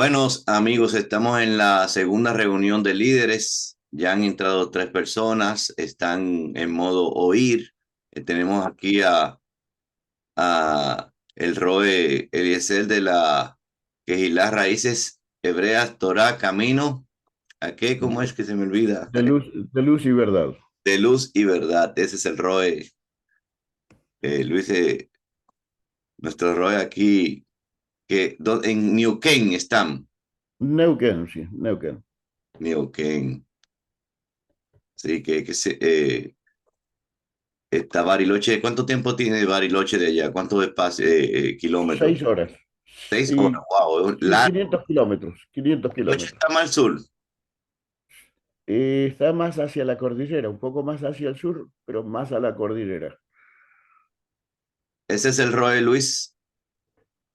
Buenos amigos, estamos en la segunda reunión de líderes. Ya han entrado 3 personas, están en modo oír. Tenemos aquí a el Roe Eliezer de la Quejilá Raíces Hebreas Torá Camino. ¿A qué? ¿Cómo es que se me olvida? De luz y verdad. De luz y verdad. Ese es el Roe, Luis, nuestro Roe aquí, en Neuquén están. Neuquén, sí, Neuquén. Neuquén. Sí, está Bariloche. ¿Cuánto tiempo tiene Bariloche de allá? ¿Cuántos espacio, kilómetros? 6 horas. 6 horas, Y wow, es sí, largo. 500 kilómetros, 500 Bariloche kilómetros. está más al sur. Está más hacia la cordillera, un poco más hacia el sur, pero más a la cordillera. Ese es el Roe Luis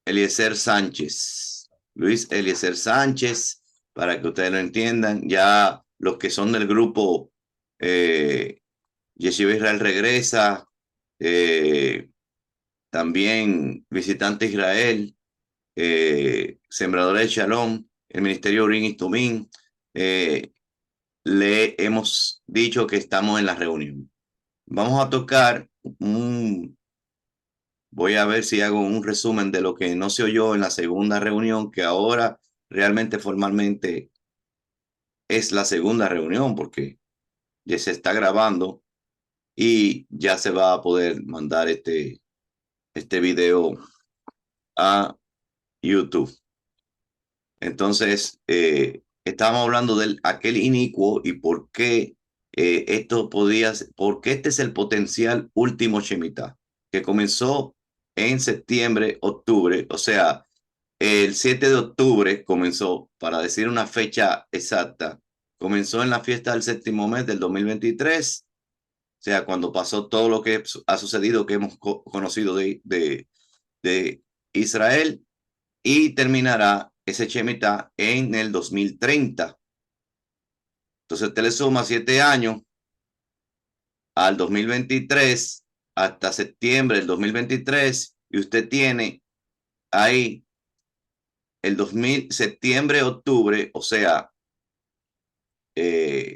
Eliezer Sánchez. Luis Eliezer Sánchez, para que ustedes lo entiendan. Ya los que son del grupo eh, Yeshiva Israel Regresa, eh, también Visitante Israel, Sembradores de Shalom, el Ministerio Urim y Tumín, eh, le hemos dicho que estamos en la reunión. Vamos a tocar voy a ver si hago un resumen de lo que no se oyó en la segunda reunión, que ahora realmente formalmente es la segunda reunión, porque ya se está grabando y ya se va a poder mandar este video a YouTube. Entonces, estábamos hablando de aquel inicuo y por qué porque este es el potencial último Shemitah, que comenzó en septiembre, octubre, o sea, el 7 de octubre comenzó, para decir una fecha exacta, comenzó en la fiesta del séptimo mes del 2023, o sea, cuando pasó todo lo que ha sucedido, que hemos conocido de Israel, y terminará ese Shemitah en el 2030. Entonces usted le suma 7 años al 2023 hasta septiembre del 2023 y usted tiene ahí el 2000, septiembre, octubre, o sea,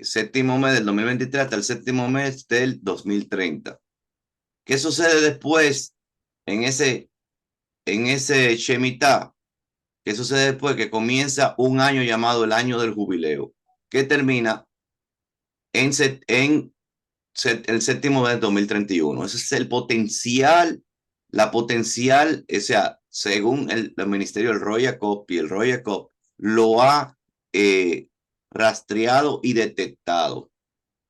séptimo mes del 2023 hasta el séptimo mes del 2030. ¿Qué sucede después en ese Shemitah? ¿Qué sucede después? Que comienza un año llamado el año del jubileo, que termina en el séptimo mes del 2031. Ese es el potencial, la potencial, o sea, según el Ministerio del Royal Cop y el Royal Cop lo ha eh, rastreado y detectado.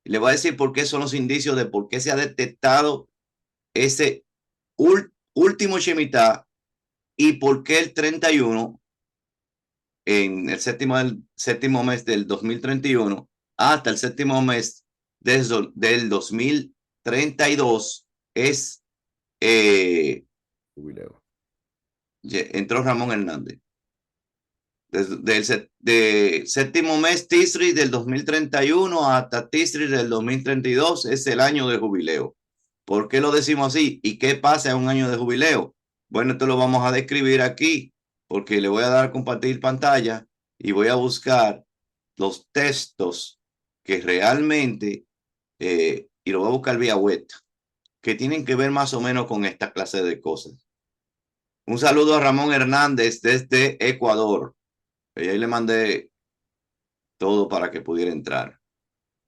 Le voy a decir por qué son los indicios de por qué se ha detectado ese último Shemitah y por qué el 31 en el séptimo mes del 2031 hasta el séptimo mes del 2032 es, eh, Jubileo. entró Ramón Hernández. De séptimo mes Tisri del 2031 hasta Tisri del 2032 es el año de jubileo. ¿Por qué lo decimos así? ¿Y qué pasa en un año de jubileo? Bueno, esto lo vamos a describir aquí porque le voy a dar a compartir pantalla y voy a buscar los textos que realmente, y lo voy a buscar vía web, que tienen que ver más o menos con esta clase de cosas. Un saludo a Ramón Hernández desde Ecuador. Y ahí le mandé todo para que pudiera entrar.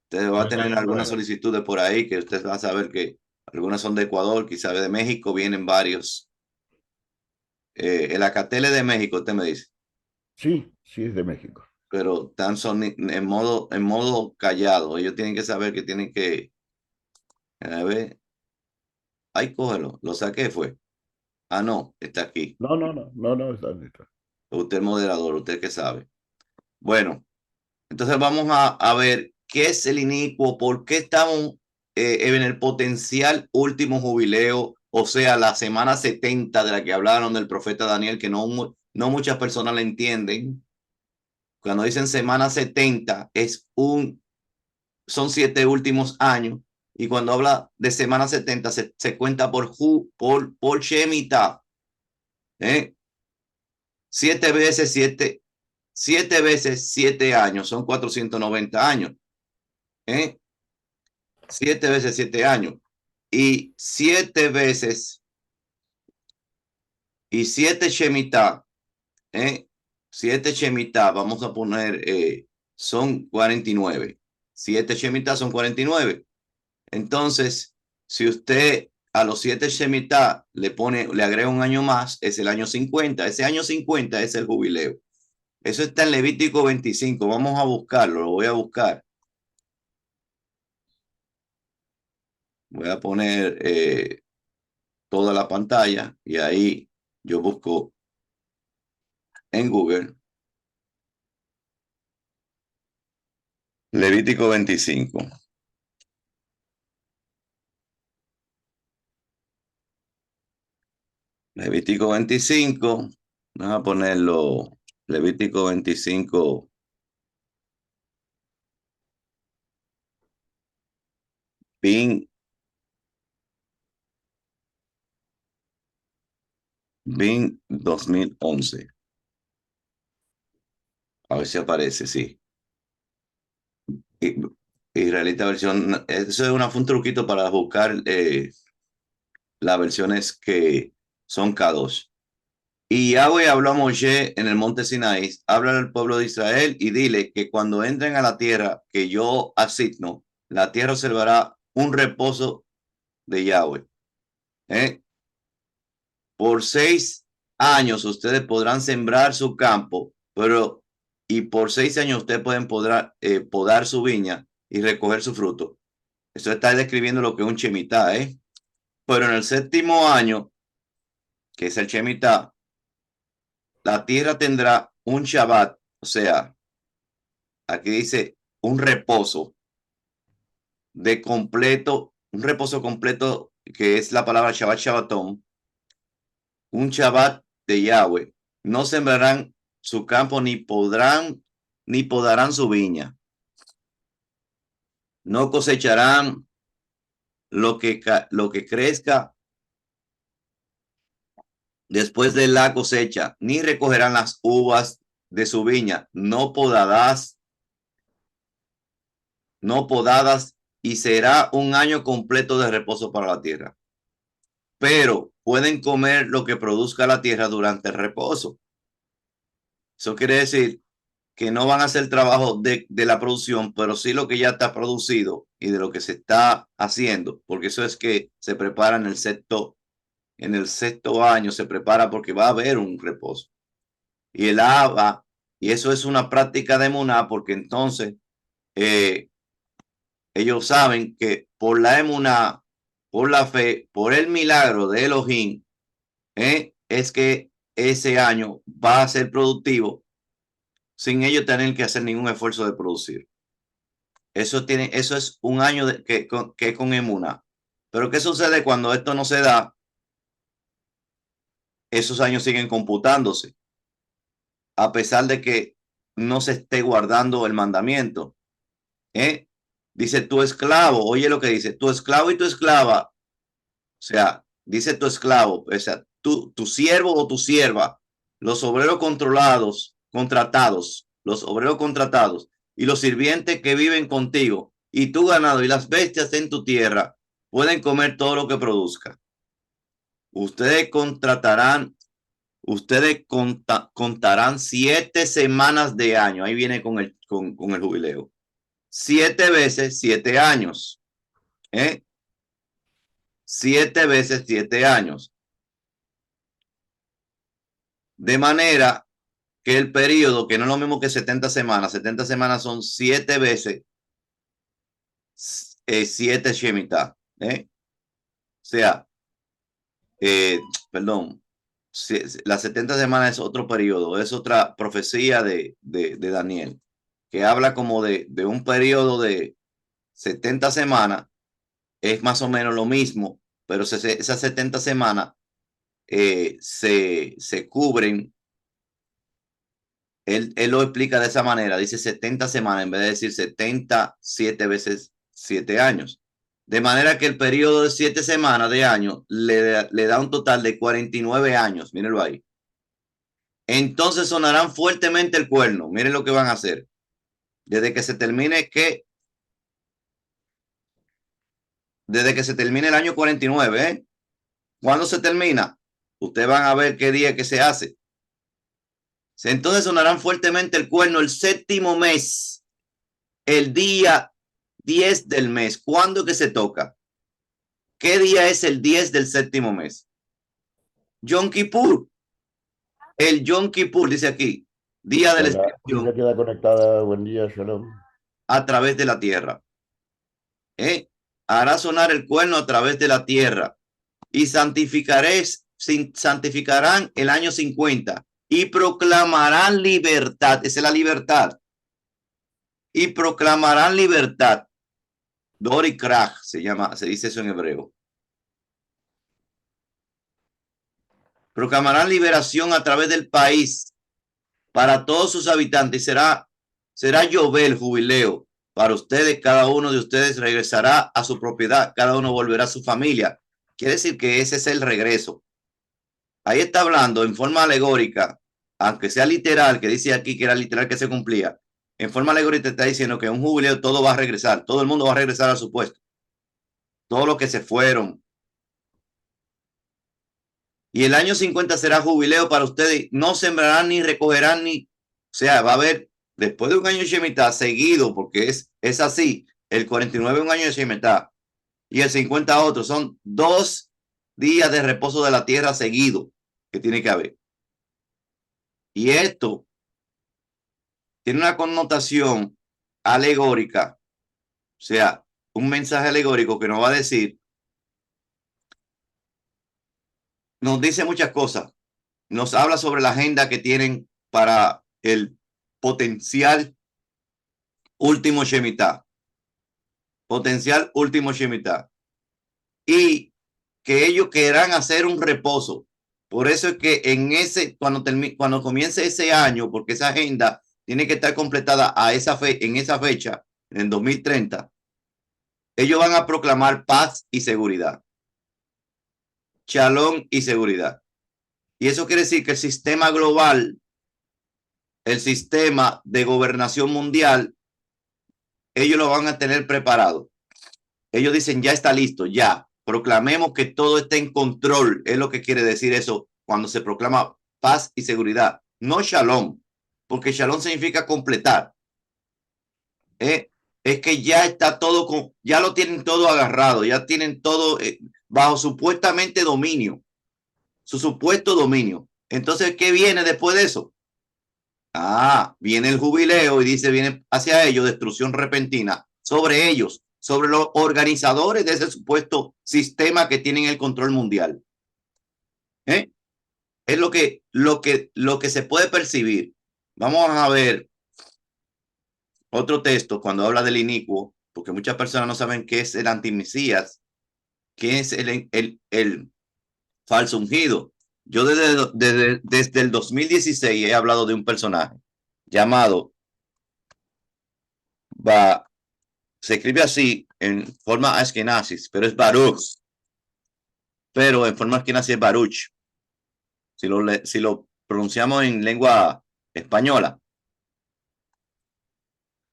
Usted va a tener algunas Bueno, solicitudes por ahí que usted va a saber que algunas son de Ecuador, quizá de México, vienen varios. El Acatele de México, usted me dice, sí, sí es de México. pero están son en modo callado. Ellos tienen que saber que tienen que, a ver, ahí cógelo, lo saqué fue. Ah, no, está aquí. No, no, no, no, no, está. Usted es moderador, usted que sabe. Bueno, entonces vamos a ver qué es el inicuo, por qué estamos en el potencial último jubileo, o sea, la semana 70 de la que hablaron del profeta Daniel, que no muchas personas la entienden. Cuando dicen semana 70 son 7 últimos años, y cuando habla de semana 70 se cuenta por Shemitah, ¿eh? 7 veces 7 7 veces 7 años son 490 años. 7 veces 7 años. Y 7 veces, y 7 Shemitah, 7 Shemitah, vamos a poner, son 49. 7 Shemitah son 49. Entonces, si usted a los 7 Shemitah le agrega un año más, es el año 50. Ese año 50 es el jubileo. Eso está en Levítico 25. Vamos a buscarlo, lo voy a buscar. Voy a poner toda la pantalla y ahí yo busco en Google Levítico 25. Levítico 25. Vamos a ponerlo Levítico 25. BIN 2011. A ver si aparece, sí. Israelita versión. Eso es fue un truquito para buscar las versiones que son K2. Y Yahweh habló a Moshe en el monte Sinaí, habla al pueblo de Israel y dile que cuando entren a la tierra que yo asigno, la tierra observará un reposo de Yahweh. Por 6 años ustedes podrán sembrar su campo, pero y por 6 años ustedes podrán podar su viña y recoger su fruto. Eso está describiendo lo que es un Shemitah, Pero en el 7.º año, que es el Shemitah, la tierra tendrá un Shabbat, o sea, aquí dice un reposo de completo, un reposo completo, que es la palabra Shabbat Shabbaton, un Shabbat de Yahweh. No sembrarán su campo ni podarán su viña. No cosecharán lo que crezca después de la cosecha, ni recogerán las uvas de su viña. No podadas, y será un año completo de reposo para la tierra. Pero pueden comer lo que produzca la tierra durante el reposo. Eso quiere decir que no van a hacer trabajo de la producción, pero sí lo que ya está producido y de lo que se está haciendo, porque eso es que se prepara en el sexto año se prepara porque va a haber un reposo. Y el ABA, y eso es una práctica de emuná, porque entonces ellos saben que por la emuná, por la fe, por el milagro de Elohim, es que ese año va a ser productivo sin ellos tener que hacer ningún esfuerzo de producir. Eso es un año que con emuná. Pero ¿qué sucede cuando esto no se da? Esos años siguen computándose, a pesar de que no se esté guardando el mandamiento. Dice tu esclavo, oye lo que dice, tu esclavo y tu esclava, o sea, dice tu esclavo, o sea, tu siervo o tu sierva, los obreros contratados, los obreros contratados y los sirvientes que viven contigo y tu ganado y las bestias en tu tierra pueden comer todo lo que produzca. Ustedes contratarán, ustedes contarán 7 semanas de año. Ahí viene con el jubileo. 7 veces 7 años. 7 veces 7 años. De manera que el periodo, que no es lo mismo que 70 semanas, 70 semanas son 7 veces 7 Shemitah. O sea, perdón, las 70 semanas es otro periodo, es otra profecía de Daniel, que habla como de un periodo de 70 semanas, es más o menos lo mismo, pero esas 70 semanas se cubren. Él lo explica de esa manera, dice 70 semanas en vez de decir 77 veces 7 años. De manera que el periodo de 7 semanas de año le da un total de 49 años, mírenlo ahí. Entonces sonarán fuertemente el cuerno. Miren lo que van a hacer. Desde que se termine el año 49, ¿eh? ¿Cuándo se termina? Ustedes van a ver qué día que se hace. Entonces sonarán fuertemente el cuerno el séptimo mes, el día 10 del mes. ¿Cuándo es que se toca? ¿Qué día es el 10 del séptimo mes? Yom Kippur. El Yom Kippur, dice aquí, día de la La expiación familia queda conectada. Buen día, Shalom. a través de la tierra. Hará sonar el cuerno a través de la tierra y santificarán el año 50 y proclamarán libertad. Esa es la libertad. Y proclamarán libertad. Dori Krach se llama, se dice eso en hebreo. Proclamarán liberación a través del país para todos sus habitantes. Será Yobel, jubileo. Para ustedes, cada uno de ustedes regresará a su propiedad, cada uno volverá a su familia. Quiere decir que ese es el regreso. Ahí está hablando en forma alegórica, aunque sea literal, que dice aquí que era literal que se cumplía. En forma alegórica está diciendo que en un jubileo todo va a regresar, todo el mundo va a regresar a su puesto. Todos los que se fueron. Y el año 50 será jubileo para ustedes. No sembrarán ni recogerán ni. O sea, va a haber, después de un año de Shemitah seguido, porque es así. El 49 un año de Shemitah y el 50 otro. Son 2 días de reposo de la tierra seguido que tiene que haber. Y esto tiene una connotación alegórica, o sea, un mensaje alegórico que nos va a decir, nos dice muchas cosas, nos habla sobre la agenda que tienen para el potencial último Shemitah, y que ellos querrán hacer un reposo. Por eso es que cuando comience ese año, porque esa agenda tiene que estar completada en esa fecha, en el 2030, ellos van a proclamar paz y seguridad. Shalom y seguridad. Y eso quiere decir que el sistema global, el sistema de gobernación mundial, ellos lo van a tener preparado. Ellos dicen, ya está listo, ya. Proclamemos que todo está en control. Es lo que quiere decir eso cuando se proclama paz y seguridad. No shalom, porque shalom significa completar. Es que ya está todo, ya lo tienen todo agarrado, ya tienen todo bajo supuestamente dominio, su supuesto dominio. Entonces, ¿qué viene después de eso? Viene el jubileo y dice, viene hacia ellos destrucción repentina sobre ellos, sobre los organizadores de ese supuesto sistema que tienen el control mundial. Es lo que se puede percibir. Vamos a ver otro texto cuando habla del inicuo, porque muchas personas no saben qué es el antimesías, qué es el falso ungido. Yo desde el 2016 he hablado de un personaje llamado se escribe así en forma askenazis, pero es Baruch. Pero en forma askenazis es Baruch. Si lo pronunciamos en lengua española.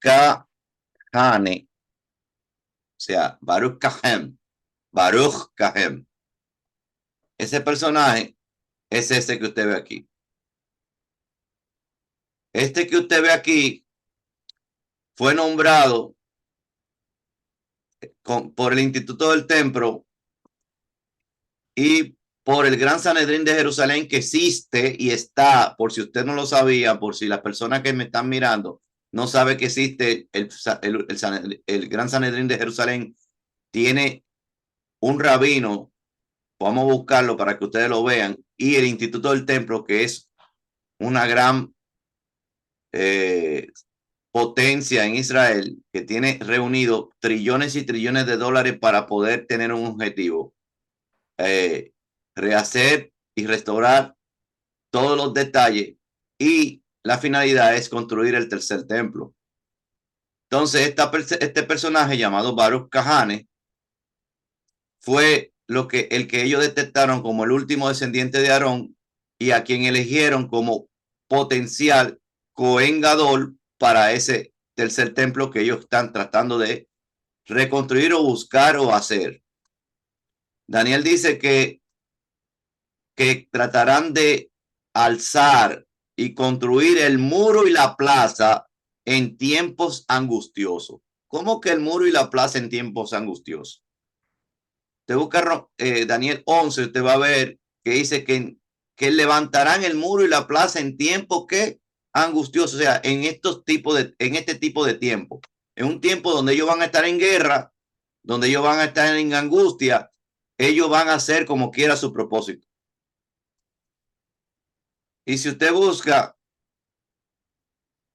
Kahane. O sea, Baruch Kahem. Baruch Kahem. Ese personaje es ese que usted ve aquí. Este que usted ve aquí fue nombrado por el Instituto del Templo y por el Gran Sanedrín de Jerusalén, que existe y está, por si usted no lo sabía, por si las personas que me están mirando no sabe que existe el Gran Sanedrín de Jerusalén, tiene un rabino, vamos a buscarlo para que ustedes lo vean, y el Instituto del Templo, que es una gran potencia en Israel, que tiene reunido trillones y trillones de dólares para poder tener un objetivo. Rehacer y restaurar todos los detalles, y la finalidad es construir el tercer templo. Entonces, este personaje llamado Baruch Kahane fue el que ellos detectaron como el último descendiente de Aarón y a quien eligieron como potencial Cohen Gadol para ese tercer templo que ellos están tratando de reconstruir o buscar o hacer. Daniel dice que tratarán de alzar y construir el muro y la plaza en tiempos angustiosos. ¿Cómo que el muro y la plaza en tiempos angustiosos? Usted busca Daniel 11, usted va a ver que dice que levantarán el muro y la plaza en tiempos que angustiosos, o sea, en este tipo de tiempo, en un tiempo donde ellos van a estar en guerra, donde ellos van a estar en angustia, ellos van a hacer como quiera su propósito. Y si usted busca,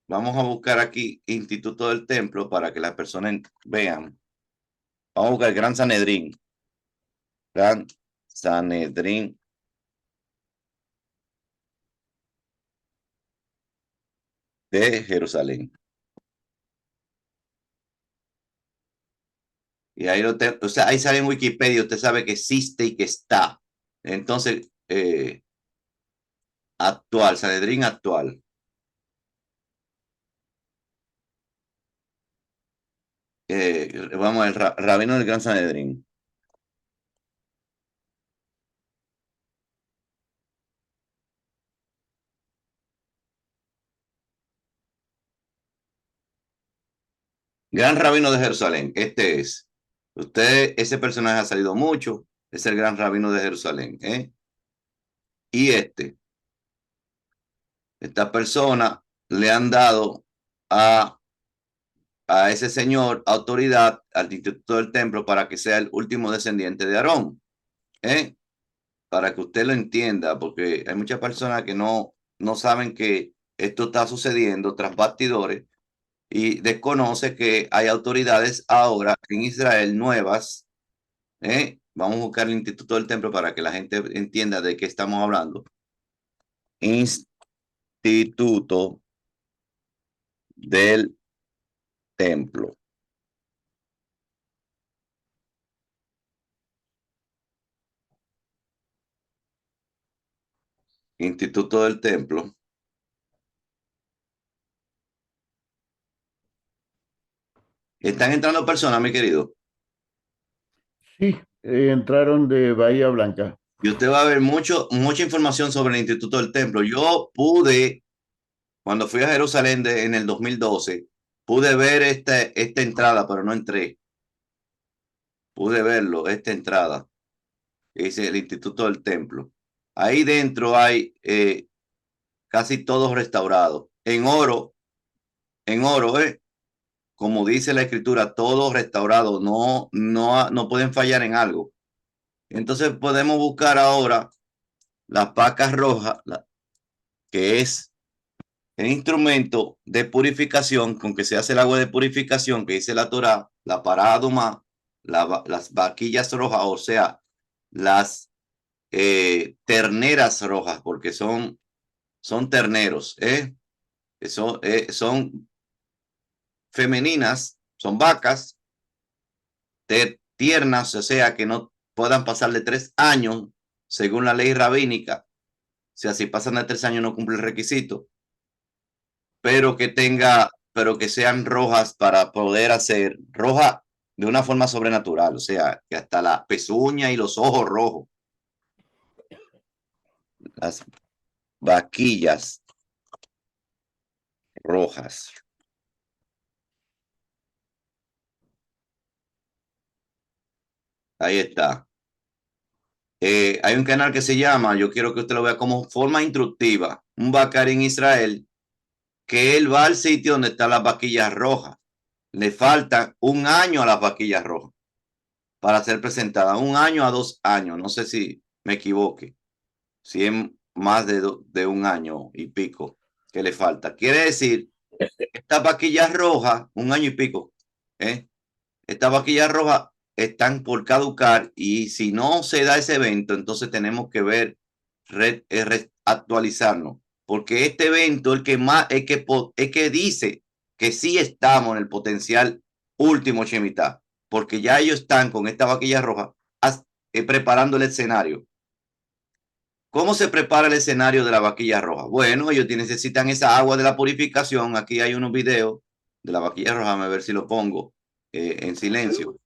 vamos a buscar aquí Instituto del Templo para que las personas vean. Vamos a buscar el Gran Sanedrín. Gran Sanedrín de Jerusalén. Y ahí, o sea, ahí sale en Wikipedia, usted sabe que existe y que está. Entonces, actual, Sanedrín actual. Vamos a ver, Rabino del Gran Sanedrín. Gran Rabino de Jerusalén, este es. Ese personaje ha salido mucho, es el Gran Rabino de Jerusalén. Y esta persona le han dado a ese señor autoridad al Instituto del Templo para que sea el último descendiente de Aarón. Para que usted lo entienda, porque hay muchas personas que no saben que esto está sucediendo tras bastidores y desconoce que hay autoridades ahora en Israel nuevas. Vamos a buscar el Instituto del Templo para que la gente entienda de qué estamos hablando. Instituto del Templo. Instituto del Templo. Están entrando personas, mi querido. Sí, entraron de Bahía Blanca. Y usted va a ver mucha información sobre el Instituto del Templo. Yo pude, cuando fui a Jerusalén en el 2012, pude ver esta entrada, pero no entré. Pude verlo, esta entrada. Dice el Instituto del Templo. Ahí dentro hay casi todo restaurado. En oro, como dice la escritura, todo restaurado. No pueden fallar en algo. Entonces podemos buscar ahora las vacas rojas, que es el instrumento de purificación con que se hace el agua de purificación que dice la Torá, la paraduma, las vaquillas rojas, o sea, las terneras rojas, porque son terneros, son femeninas, son vacas tiernas, o sea, que no puedan pasar de 3 años, según la ley rabínica. O sea, si pasan de 3 años no cumple el requisito, pero que sean rojas para poder hacer roja de una forma sobrenatural, o sea, que hasta la pezuña y los ojos rojos, las vaquillas rojas. Ahí está. Hay un canal que se llama, yo quiero que usted lo vea como forma instructiva, un Bacari en Israel, que él va al sitio donde están las vaquillas rojas. Le falta 1 año a las vaquillas rojas para ser presentada, 1 año a 2 años, no sé si me equivoque, si es más de 1 año y pico que le falta. Quiere decir, estas vaquillas rojas, 1 año y pico, estas vaquillas rojas están por caducar y si no se da ese evento, entonces tenemos que ver, actualizarnos, porque este evento es que dice que sí estamos en el potencial último Shemitah, porque ya ellos están con esta vaquilla roja preparando el escenario. ¿Cómo se prepara el escenario de la vaquilla roja? Bueno, ellos necesitan esa agua de la purificación. Aquí hay unos videos de la vaquilla roja. A ver si lo pongo en silencio.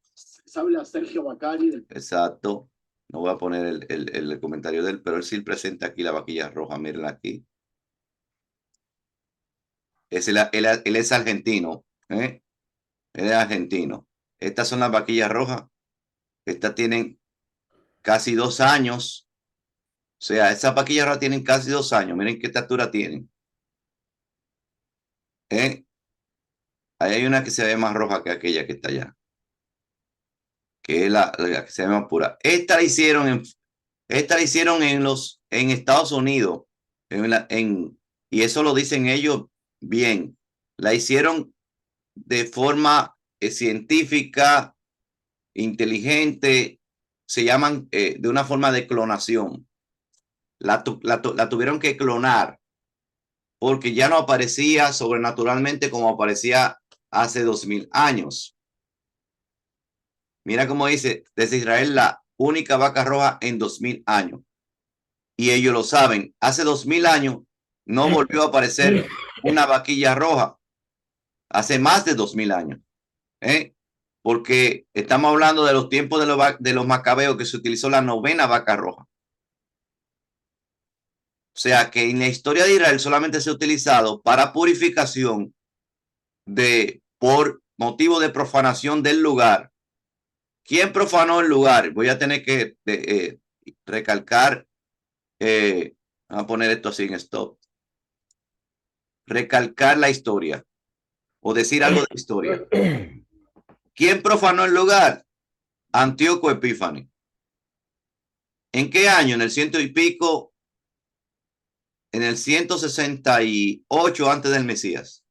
Habla Sergio Macari. Exacto. No voy a poner el comentario de él, pero él sí presenta aquí la vaquilla roja. Mírenla aquí. Él es argentino. Él es argentino. Estas son las vaquillas rojas. Estas tienen casi 2 años. O sea, esas vaquillas rojas tienen casi 2 años. Miren qué estatura tienen. Ahí hay una que se ve más roja que aquella que está allá, que es la que se ve más pura. Esta la hicieron en Estados Unidos, y eso lo dicen ellos bien. La hicieron de forma científica, inteligente, se llaman de una forma de clonación. La tuvieron que clonar porque ya no aparecía sobrenaturalmente como aparecía hace 2000 años. Mira cómo dice, desde Israel la única vaca roja en 2000 años. Y ellos lo saben. Hace 2000 años no volvió a aparecer una vaquilla roja. Hace más de 2000 años. Porque estamos hablando de los tiempos de los macabeos, que se utilizó la 9ª vaca roja. O sea que en la historia de Israel solamente se ha utilizado para purificación por motivo de profanación del lugar. ¿Quién profanó el lugar? Voy a tener que recalcar, vamos a poner esto así en stop. Recalcar la historia o decir algo de la historia. ¿Quién profanó el lugar? Antíoco Epífanes. ¿En qué año? En el 100 y pico, en el 168 antes del Mesías.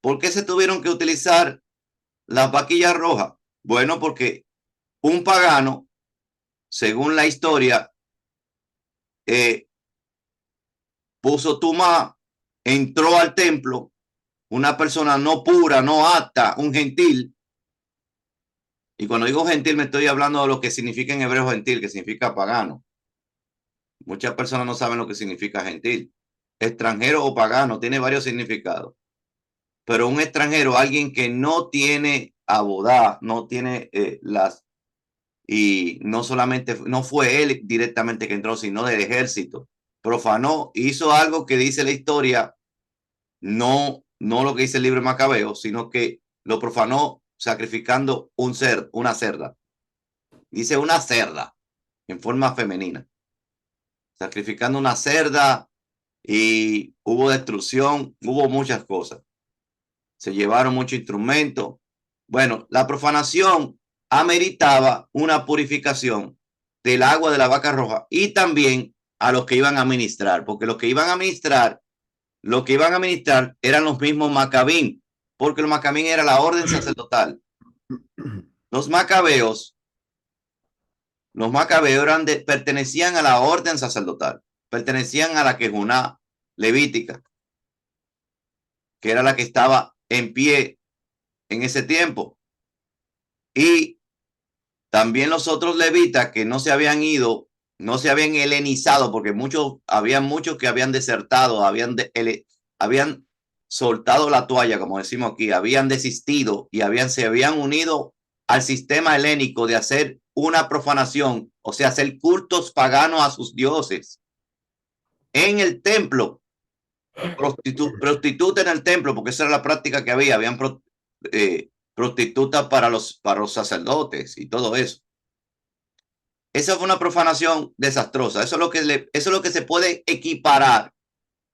¿Por qué se tuvieron que utilizar las vaquillas rojas? Bueno, porque un pagano, según la historia, puso tumá, entró al templo, una persona no pura, no apta, un gentil. Y cuando digo gentil me estoy hablando de lo que significa en hebreo gentil, que significa pagano. Muchas personas no saben lo que significa gentil. Extranjero o pagano tiene varios significados. Pero un extranjero, alguien que no tiene abodá, no tiene y no solamente, no fue él directamente que entró, sino del ejército. Profanó, hizo algo que dice la historia, no lo que dice el libro de Macabeo, sino que lo profanó sacrificando una cerda. Dice una cerda en forma femenina. Sacrificando una cerda, y hubo destrucción, hubo muchas cosas. Se llevaron muchos instrumentos. Bueno, la profanación ameritaba una purificación del agua de la vaca roja y también a los que iban a ministrar, porque los que iban a ministrar eran los mismos macabín, porque los macabín era la orden sacerdotal. Los macabeos pertenecían a la orden sacerdotal, pertenecían a la quejuná levítica, que era la que estaba en pie en ese tiempo. Y también los otros levitas que no se habían ido, no se habían helenizado, porque había muchos que habían desertado, habían soltado la toalla, como decimos aquí, habían desistido y se habían unido al sistema helénico de hacer una profanación, o sea, hacer cultos paganos a sus dioses en el templo, prostituta en el templo, porque esa era la práctica que habían prostitutas para los sacerdotes y todo eso. Esa fue una profanación desastrosa. Eso es lo que se puede equiparar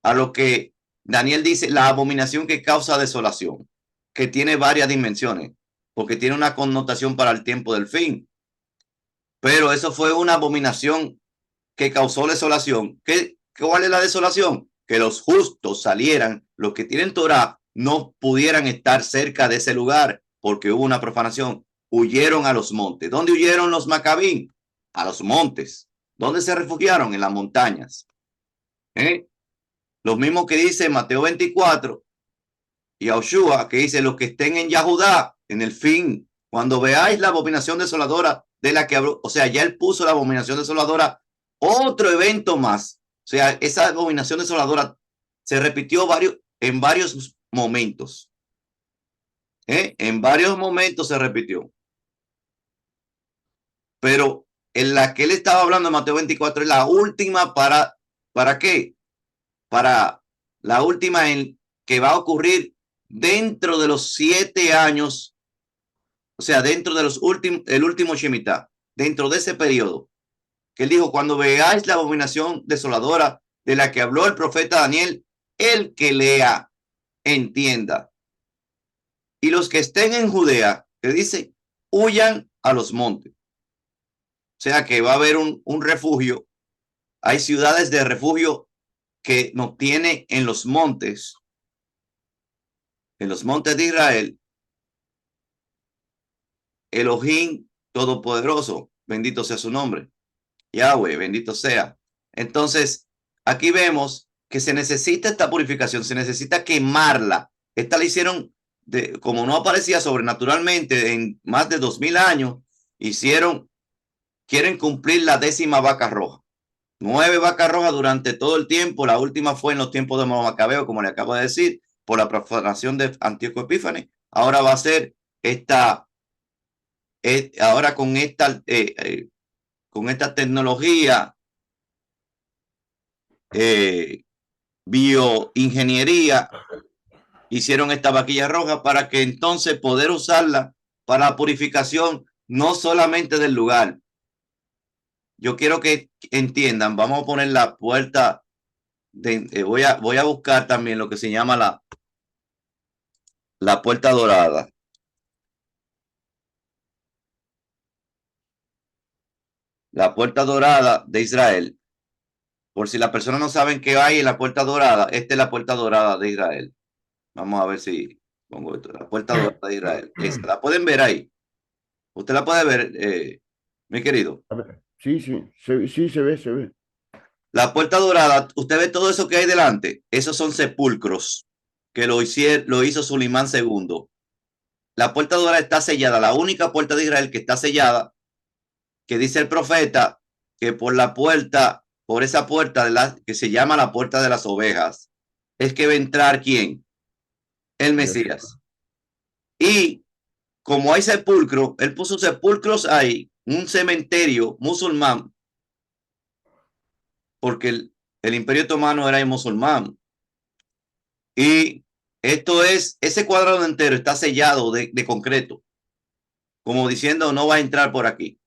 a lo que Daniel dice, la abominación que causa desolación, que tiene varias dimensiones, porque tiene una connotación para el tiempo del fin. Pero eso fue una abominación que causó desolación. ¿Cuál es la desolación? Que los justos salieran, los que tienen Torah, no pudieran estar cerca de ese lugar porque hubo una profanación. Huyeron a los montes. ¿Dónde huyeron los macabín? A los montes. ¿Dónde se refugiaron? En las montañas. Lo mismo que dice Mateo 24 y Yahushua, que dice los que estén en Yahudá, en el fin, cuando veáis la abominación desoladora de la que habló, o sea, ya él puso la abominación desoladora otro evento más. O sea, esa abominación desoladora se repitió en varios momentos. En varios momentos se repitió. Pero en la que él estaba hablando en Mateo 24 es la última ¿para qué? Para la última en que va a ocurrir dentro de los 7 años, o sea, dentro de los últimos, el último Shemitah, dentro de ese periodo, que él dijo, cuando veáis la abominación desoladora de la que habló el profeta Daniel, el que lea, entienda. Y los que estén en Judea, que dice, huyan a los montes. O sea que va a haber un refugio. Hay ciudades de refugio que nos tiene en los montes de Israel, Elohim Todopoderoso, bendito sea su nombre. Yahweh, bendito sea. Entonces, aquí vemos que se necesita esta purificación, se necesita quemarla. Esta la hicieron, como no aparecía sobrenaturalmente en más de 2000 años, quieren cumplir la 10ª vaca roja. 9 vacas rojas durante todo el tiempo. La última fue en los tiempos de Macabeo, como le acabo de decir, por la profanación de Antíoco Epífanes. Ahora va a ser ahora con esta tecnología, bioingeniería, hicieron esta vaquilla roja para que entonces poder usarla para la purificación no solamente del lugar. Yo quiero que entiendan, vamos a poner la puerta voy a buscar también lo que se llama la puerta dorada. La puerta dorada de Israel. Por si las personas no saben qué hay en la puerta dorada, esta es la puerta dorada de Israel. Vamos a ver si pongo esto. La puerta dorada de Israel. Esta, la pueden ver ahí. Usted la puede ver, mi querido. Sí, sí, se ve. La puerta dorada, usted ve todo eso que hay delante. Esos son sepulcros que lo hizo Sulimán II. La puerta dorada está sellada. La única puerta de Israel que está sellada, que dice el profeta que por esa puerta que se llama la puerta de las ovejas, es que va a entrar ¿quién? El Mesías. Y como hay sepulcro, él puso sepulcros ahí, un cementerio musulmán, porque el Imperio Otomano era musulmán. Y ese cuadrado entero está sellado de concreto, como diciendo no va a entrar por aquí.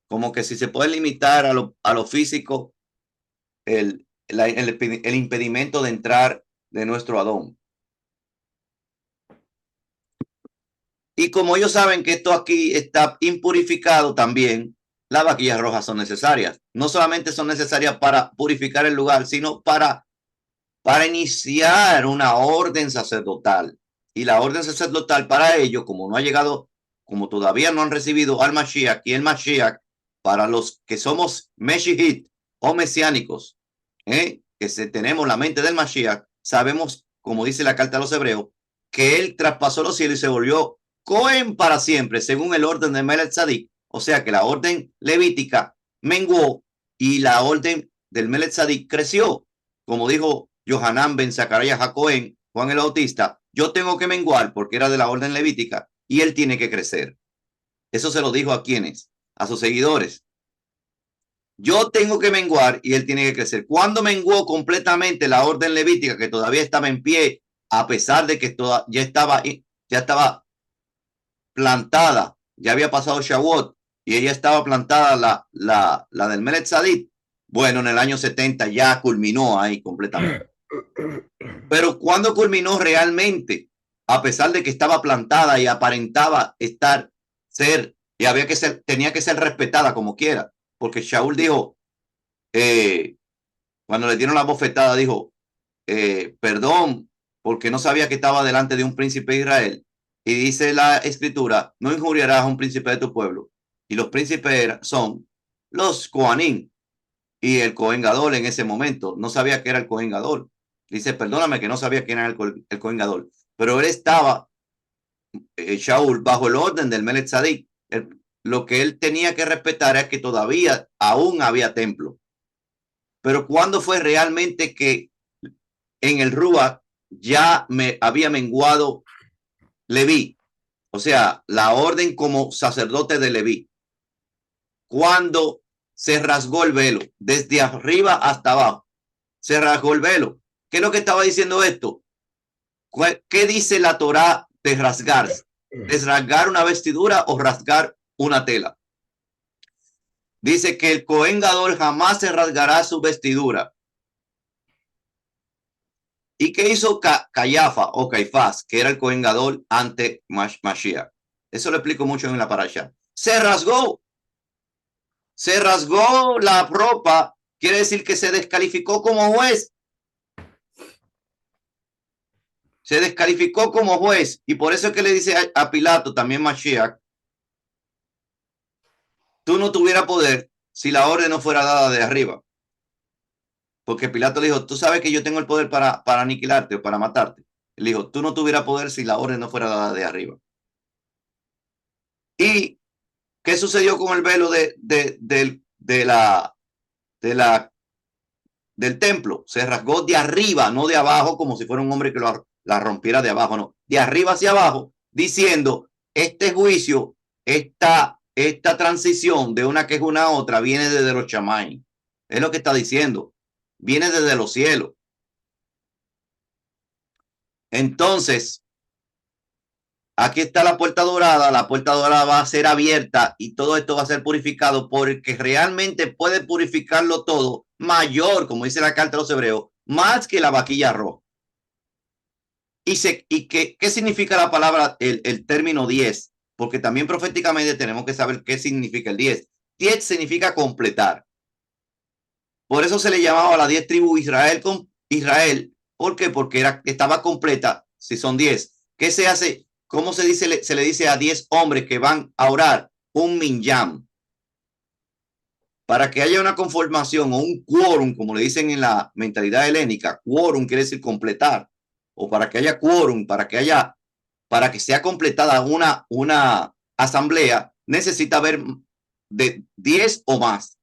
Como que si se puede limitar a lo físico el impedimento de entrar de nuestro Adón. Y como ellos saben que esto aquí está impurificado también, las vaquillas rojas son necesarias. No solamente son necesarias para purificar el lugar, sino para iniciar una orden sacerdotal. Y la orden sacerdotal para ellos, como no ha llegado, como todavía no han recibido al Mashiach, y el Mashiach, para los que somos Meshihit o mesiánicos, que tenemos la mente del Mashiach, sabemos, como dice la carta a los hebreos, que él traspasó los cielos y se volvió Cohen para siempre, según el orden de Melech Tzadik. O sea que la orden levítica menguó y la orden del Melech Tzadik creció. Como dijo Yohanan ben Zacarías a Cohen, Juan el Bautista, yo tengo que menguar porque era de la orden levítica y él tiene que crecer. Eso se lo dijo a quienes, a sus seguidores. Yo tengo que menguar y él tiene que crecer. Cuando menguó completamente la orden levítica, que todavía estaba en pie, a pesar de que ya estaba plantada, ya había pasado Shavuot y ella estaba plantada la del Melech Tzadik. Bueno, en el año 70 ya culminó ahí completamente. Pero cuando culminó realmente, a pesar de que estaba plantada y aparentaba ser, y tenía que ser respetada como quiera, porque Shaul dijo, cuando le dieron la bofetada, dijo, perdón, porque no sabía que estaba delante de un príncipe de Israel. Y dice la escritura, no injuriarás a un príncipe de tu pueblo. Y los príncipes son los Coanín y el Cohen Gadol en ese momento. No sabía que era el Cohen Gadol. Dice, perdóname que no sabía quién era el Cohen Gadol. Pero él estaba, Shaul, bajo el orden del Melech Tzadik. lo que él tenía que respetar es que todavía aún había templo. Pero ¿cuándo fue realmente que en el Ruach ya había menguado Leví? O sea, la orden como sacerdote de Leví. Cuando se rasgó el velo, desde arriba hasta abajo, se rasgó el velo. ¿Qué es lo que estaba diciendo esto? ¿Qué dice la Torá de rasgarse? ¿Es rasgar una vestidura o rasgar una tela? Dice que el Cohen Gadol jamás se rasgará su vestidura. ¿Y qué hizo Cayafa o Caifás, que era el Cohen Gadol ante Mashiach? Eso lo explico mucho en la parasha. Se rasgó la ropa, quiere decir que se descalificó como juez. Se descalificó como juez. Y por eso es que le dice a Pilato, también Mashiach, tú no tuvieras poder si la orden no fuera dada de arriba. Porque Pilato le dijo, tú sabes que yo tengo el poder para aniquilarte o para matarte. Él dijo, tú no tuvieras poder si la orden no fuera dada de arriba. ¿Y qué sucedió con el velo del templo? Se rasgó de arriba, no de abajo, como si fuera un hombre que la rompiera de abajo, no. De arriba hacia abajo, diciendo, este juicio, esta transición de una queja a otra viene desde los chamaín. Es lo que está diciendo. Viene desde los cielos. Entonces, aquí está la puerta dorada va a ser abierta y todo esto va a ser purificado porque realmente puede purificarlo todo mayor, como dice la carta de los hebreos, más que la vaquilla roja. ¿Qué significa la palabra, el término 10? Porque también proféticamente tenemos que saber qué significa el 10. 10 significa completar. Por eso se le llamaba a la 10 tribus Israel. ¿Por qué? Porque estaba completa, si son 10. ¿Qué se hace? ¿Cómo se dice? Se le dice a 10 hombres que van a orar un minyan. Para que haya una conformación o un quórum, como le dicen en la mentalidad helénica, quórum quiere decir completar. O para que haya quórum, para que sea completada una asamblea, necesita haber de 10 o más.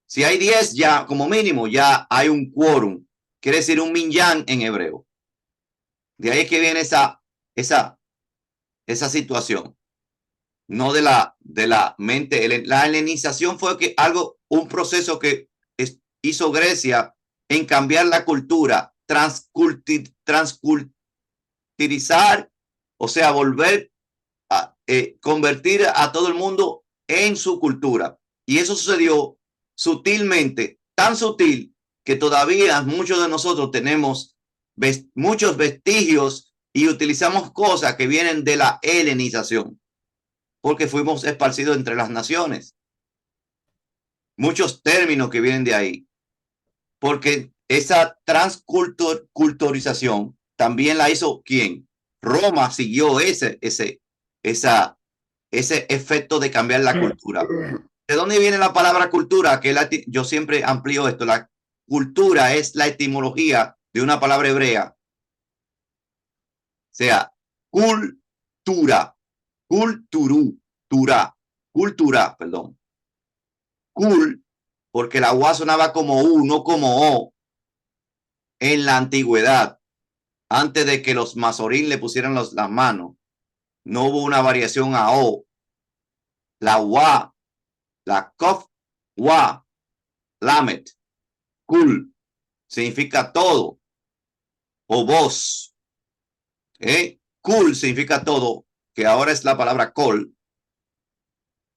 Si hay 10, ya como mínimo, ya hay un quórum. Quiere decir un minyan en hebreo. De ahí es que viene esa situación. No de la mente. La helenización fue un proceso que hizo Grecia en cambiar la cultura, transculturizar, o sea, volver a convertir a todo el mundo en su cultura. Y eso sucedió sutilmente, tan sutil que todavía muchos de nosotros tenemos muchos vestigios y utilizamos cosas que vienen de la helenización, porque fuimos esparcidos entre las naciones. Muchos términos que vienen de ahí, porque esa transculturización también la hizo ¿quién? Roma siguió ese efecto de cambiar la cultura. ¿De dónde viene la palabra cultura? Yo siempre amplío esto. La cultura es la etimología de una palabra hebrea. O sea, cultura, perdón. Cul, porque la UA sonaba como U, no como O. En la antigüedad, antes de que los masorín le pusieran las manos, no hubo una variación a O. La UA, la Kof, Wa, Lamet, Kul, significa todo, o voz. Kul significa todo, que ahora es la palabra Kol.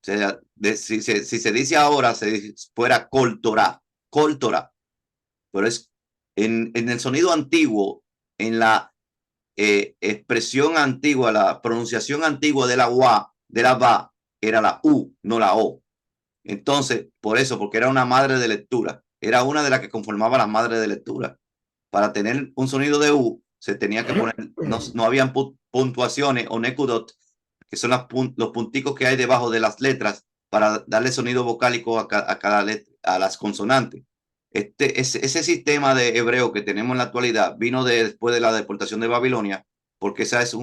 O sea, si se dice ahora, fuera Kol Torah, pero es en el sonido antiguo, en la expresión antigua, la pronunciación antigua de la Wa, de la Ba, era la U, no la O. Entonces, por eso, porque era una madre de lectura, era una de las que conformaba las madres de lectura. Para tener un sonido de U, se tenía que poner, no habían puntuaciones o nekudot, que son los punticos que hay debajo de las letras para darle sonido vocálico a cada letra, a las consonantes. Ese sistema de hebreo que tenemos en la actualidad vino después de la deportación de Babilonia, porque esas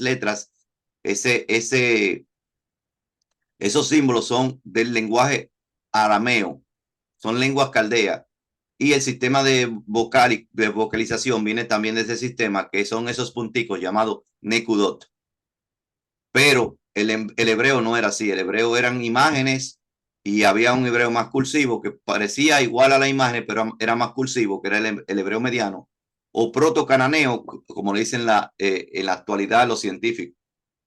letras, ese Esos símbolos son del lenguaje arameo, son lenguas caldeas. Y el sistema de vocalización viene también de ese sistema, que son esos punticos llamados nekudot. Pero el hebreo no era así. El hebreo eran imágenes y había un hebreo más cursivo que parecía igual a la imagen, pero era más cursivo, que era el hebreo mediano, o protocananeo, como le dicen en la actualidad los científicos,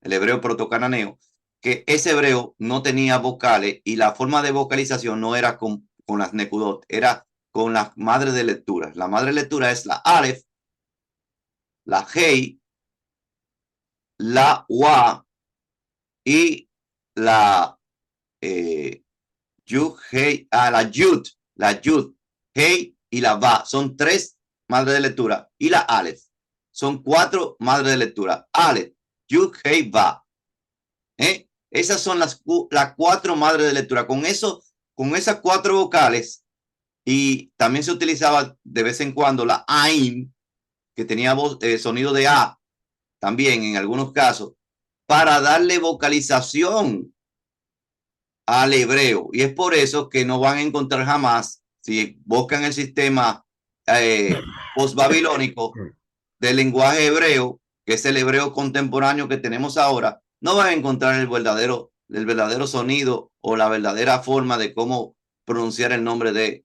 el hebreo protocananeo, que ese hebreo no tenía vocales y la forma de vocalización no era con las nekudot, era con las madres de lectura. La madre de lectura es la Aleph, la Hei, la Wa y la Yud, Hei, la Yud, Hei y la Va. Son 3 madres de lectura. Y la Aleph. Son 4 madres de lectura. Aleph, Yud, Hei, Va. Esas son las 4 madres de lectura. Con esas 4 vocales, y también se utilizaba de vez en cuando la Ain, que tenía sonido de A, también en algunos casos, para darle vocalización al hebreo. Y es por eso que no van a encontrar jamás, si buscan el sistema postbabilónico del lenguaje hebreo, que es el hebreo contemporáneo que tenemos ahora, no van a encontrar el verdadero sonido o la verdadera forma de cómo pronunciar el nombre de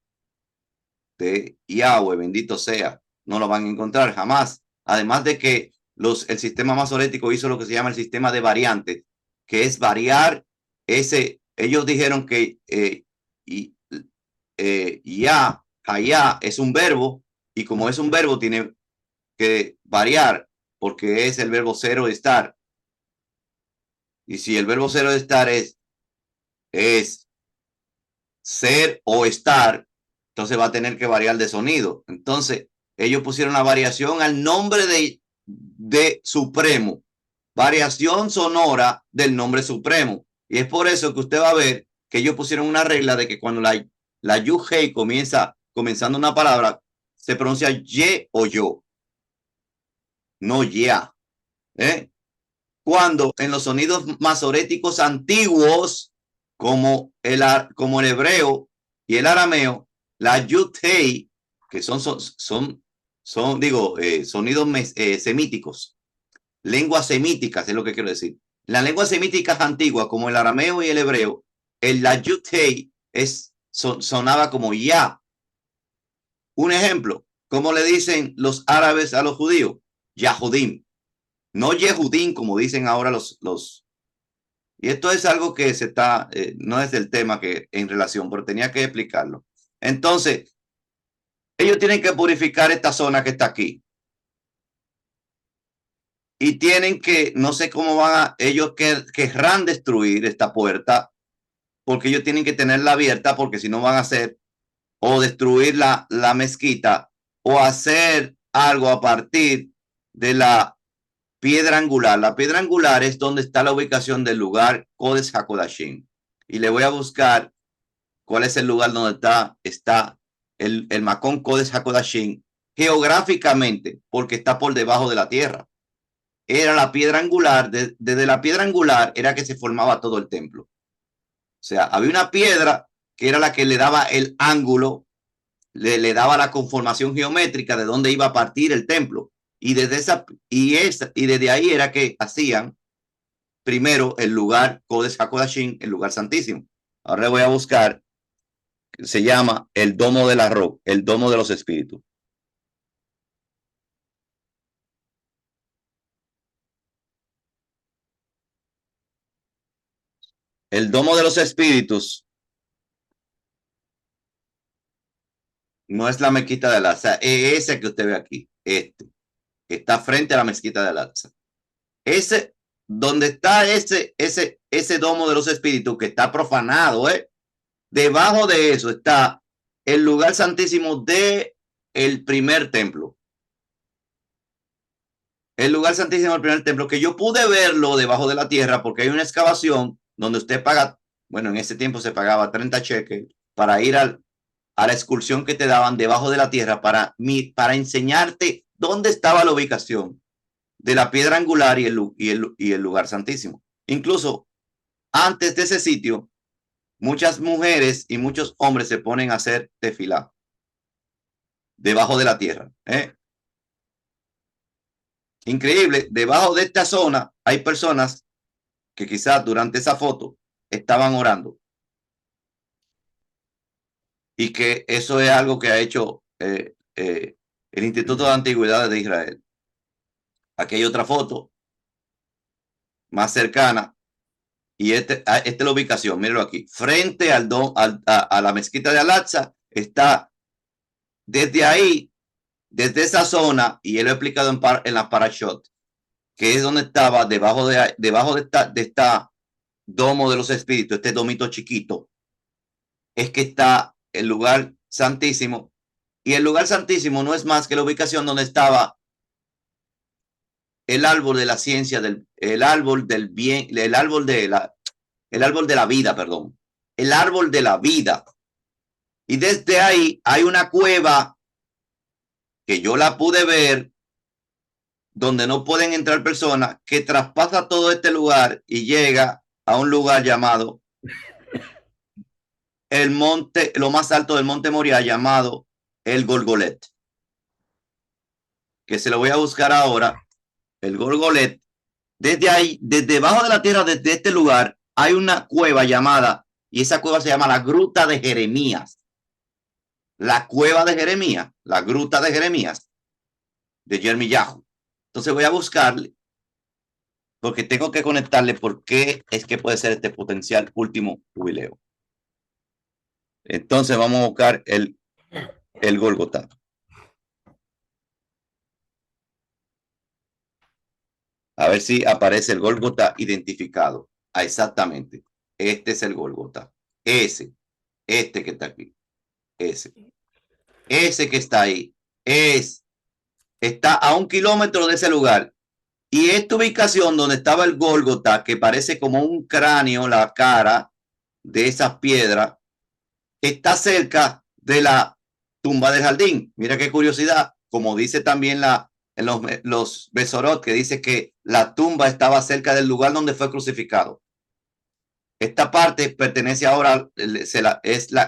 Yahweh, bendito sea. No lo van a encontrar jamás. Además de que el sistema masorético hizo lo que se llama el sistema de variantes, que es variar ellos dijeron que hayá es un verbo, y como es un verbo tiene que variar porque es el verbo ser o estar. Y si el verbo ser o estar es ser o estar, entonces va a tener que variar de sonido. Entonces ellos pusieron la variación al nombre de Supremo, variación sonora del nombre Supremo. Y es por eso que usted va a ver que ellos pusieron una regla de que cuando la Yud-Hei comenzando una palabra, se pronuncia ye o yo, no ya. Cuando en los sonidos masoréticos antiguos, como el hebreo y el arameo, la Yud-Hei, que son sonidos semíticos, lenguas semíticas, es lo que quiero decir. Las lenguas semíticas antiguas, como el arameo y el hebreo, la Yud-Hei sonaba como ya. Un ejemplo, ¿cómo le dicen los árabes a los judíos? Yahudim. No Yehudim, como dicen ahora los. Y esto es algo que no es del tema que en relación, pero tenía que explicarlo. Entonces, ellos tienen que purificar esta zona que está aquí. Y tienen que, no sé cómo ellos querrán destruir esta puerta, porque ellos tienen que tenerla abierta, porque si no van a hacer o destruir la mezquita o hacer algo a partir de la piedra angular. La piedra angular es donde está la ubicación del lugar Kodesh HaKodashim. Y le voy a buscar cuál es el lugar donde está el Makón Kodesh HaKodashim geográficamente, porque está por debajo de la tierra. Era la piedra angular, desde la piedra angular era que se formaba todo el templo. O sea, había una piedra que era la que le daba el ángulo, le daba la conformación geométrica de dónde iba a partir el templo. Y desde ahí era que hacían primero el lugar Kodesh HaKodashim, el lugar santísimo. Ahora voy a buscar, se llama el domo de la roca, el domo de los espíritus. El domo de los espíritus no es la mezquita de Al-Aqsa, es ese que usted ve aquí, que está frente a la mezquita de Al-Aqsa. Donde está ese domo de los espíritus que está profanado, debajo de eso está el lugar santísimo de el primer templo. El lugar santísimo del primer templo, que yo pude verlo debajo de la tierra porque hay una excavación donde usted paga, bueno, en ese tiempo se pagaba 30 cheques para ir a la excursión que te daban debajo de la tierra para enseñarte dónde estaba la ubicación de la piedra angular y el lugar santísimo. Incluso antes de ese sitio, muchas mujeres y muchos hombres se ponen a hacer tefilá debajo de la tierra. Increíble, debajo de esta zona hay personas que quizás durante esa foto estaban orando. Y que eso es algo que ha hecho el Instituto de Antigüedades de Israel. Aquí hay otra foto más cercana y esta es la ubicación, mírenlo aquí, frente a la mezquita de Al-Aqsa. Está desde ahí, desde esa zona, y él lo ha explicado en la Parashot, que es donde estaba debajo de esta domo de los espíritus, este domito chiquito, es que está el lugar santísimo. Y el lugar santísimo no es más que la ubicación donde estaba el árbol de la ciencia, el árbol del bien, el árbol de la vida, perdón, el árbol de la vida. Y desde ahí hay una cueva que yo la pude ver, donde no pueden entrar personas, que traspasa todo este lugar y llega a un lugar llamado el monte, lo más alto del monte Moriah, llamado el Golgolet, que se lo voy a buscar ahora, el Golgolet. Desde ahí, desde debajo de la tierra, desde este lugar, hay una cueva llamada, y esa cueva se llama la Gruta de Jeremías. La cueva de Jeremías, la Gruta de Jeremías, de Yirmiyahu. Entonces voy a buscarle, porque tengo que conectarle por qué es que puede ser este potencial último jubileo. Entonces vamos a buscar el Golgotá. A ver si aparece el Golgotá identificado. Ah, exactamente. Este es el Golgotá. Este que está aquí. Ese que está ahí. Está a 1 kilómetro de ese lugar. Y esta ubicación donde estaba el Gólgota, que parece como un cráneo, la cara de esas piedras, está cerca de la tumba del jardín. Mira qué curiosidad, como dice también en los Besorot, que dice que la tumba estaba cerca del lugar donde fue crucificado. Esta parte pertenece ahora, es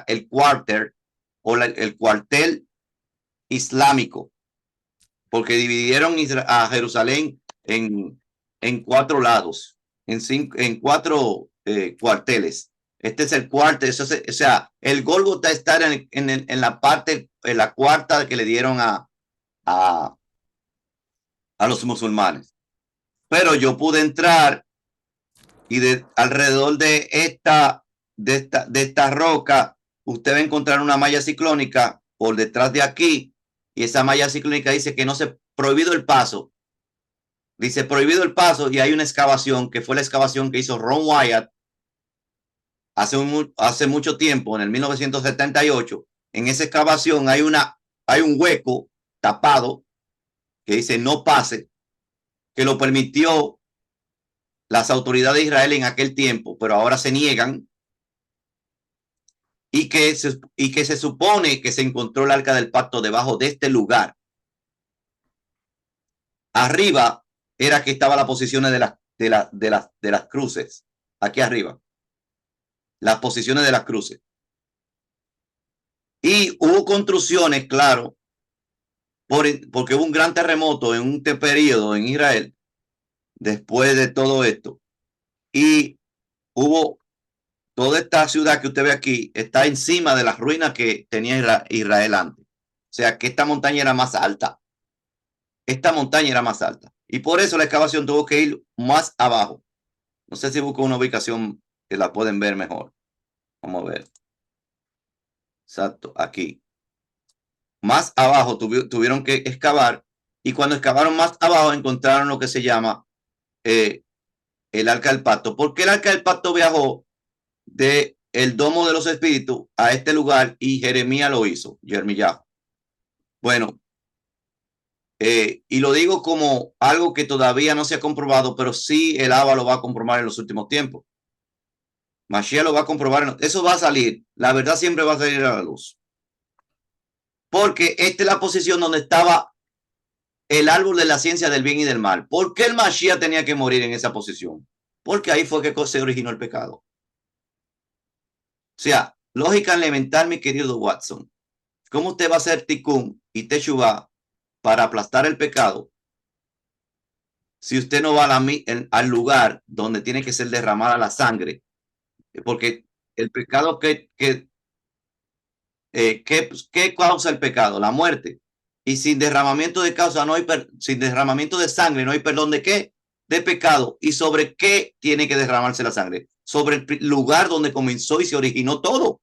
el cuartel o el cuartel islámico, porque dividieron a Jerusalén en 4 lados, en 4 cuarteles. Este es el cuartel, o sea, el Gólgota está en la parte, en la cuarta que le dieron a los musulmanes. Pero yo pude entrar y alrededor de esta roca, usted va a encontrar una malla ciclónica por detrás de aquí, y esa malla ciclónica dice que no se prohibido el paso. Dice prohibido el paso, y hay una excavación que fue la excavación que hizo Ron Wyatt hace mucho tiempo, en el 1978. En esa excavación hay un hueco tapado que dice no pase, que lo permitió las autoridades de Israel en aquel tiempo, pero ahora se niegan, y que se supone que se encontró el arca del pacto debajo de este lugar. Arriba era que estaba la posiciones de las cruces, aquí arriba, las posiciones de las cruces. Y hubo construcciones, claro, porque hubo un gran terremoto en un periodo en Israel después de todo esto. Y hubo toda esta ciudad que usted ve aquí, está encima de las ruinas que tenía Israel antes. O sea que esta montaña era más alta. Esta montaña era más alta. Y por eso la excavación tuvo que ir más abajo. No sé si busco una ubicación que la pueden ver mejor. Vamos a ver. Exacto, aquí. Más abajo tuvieron que excavar, y cuando excavaron más abajo encontraron lo que se llama el arca del pacto. ¿Por qué el arca del pacto viajó de el domo de los espíritus a este lugar y Jeremías lo hizo? Yirmiyahu. Bueno, y lo digo como algo que todavía no se ha comprobado, pero sí el Abba lo va a comprobar en los últimos tiempos. Mashiach lo va a comprobar. Eso va a salir. La verdad siempre va a salir a la luz. Porque esta es la posición donde estaba el árbol de la ciencia del bien y del mal. ¿Por qué el Mashiach tenía que morir en esa posición? porque ahí fue que se originó el pecado. O sea, lógica elemental, mi querido Watson. ¿Cómo usted va a hacer tikkun y teshuvah para aplastar el pecado si usted no va al lugar donde tiene que ser derramada la sangre? Porque el pecado ¿qué causa el pecado? La muerte. Y sin derramamiento de causa no hay sin derramamiento de sangre no hay perdón de qué? De pecado. ¿Y sobre qué tiene que derramarse la sangre? Sobre el lugar donde comenzó y se originó todo.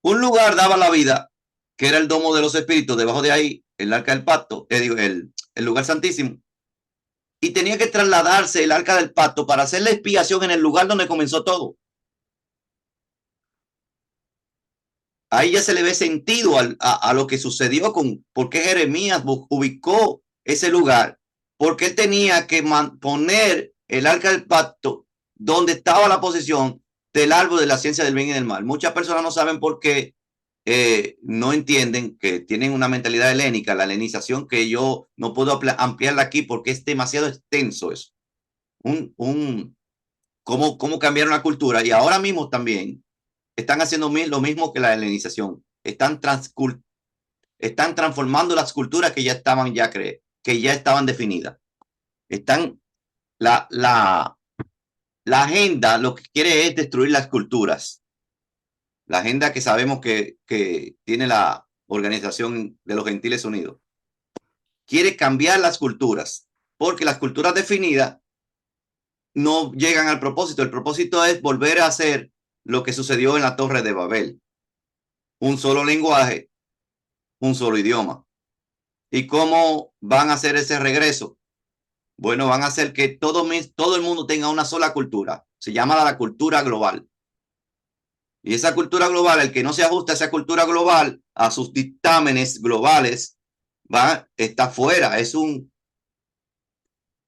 Un lugar daba la vida, que era el domo de los espíritus, debajo de ahí, el arca del pacto, el lugar santísimo. Y tenía que trasladarse el arca del pacto para hacer la expiación en el lugar donde comenzó todo. Ahí ya se le ve sentido a lo que sucedió con por qué Jeremías ubicó ese lugar, porque él tenía que poner el arca del pacto donde estaba la posición del árbol de la ciencia del bien y del mal. Muchas personas no saben por qué, no entienden que tienen una mentalidad helénica, la helenización, que yo no puedo ampliarla aquí porque es demasiado extenso eso. Cómo cambiaron la cultura, y ahora mismo también están haciendo lo mismo que la helenización. Están transformando las culturas que ya estaban que ya estaban definidas. La agenda lo que quiere es destruir las culturas. La agenda que sabemos que tiene la Organización de los Gentiles Unidos. Quiere cambiar las culturas, porque las culturas definidas no llegan al propósito. El propósito es volver a hacer lo que sucedió en la Torre de Babel. Un solo lenguaje, un solo idioma. ¿Y cómo van a hacer ese regreso? Bueno, van a hacer que todo el mundo tenga una sola cultura. Se llama la cultura global. Y esa cultura global, el que no se ajusta a esa cultura global, a sus dictámenes globales, está fuera.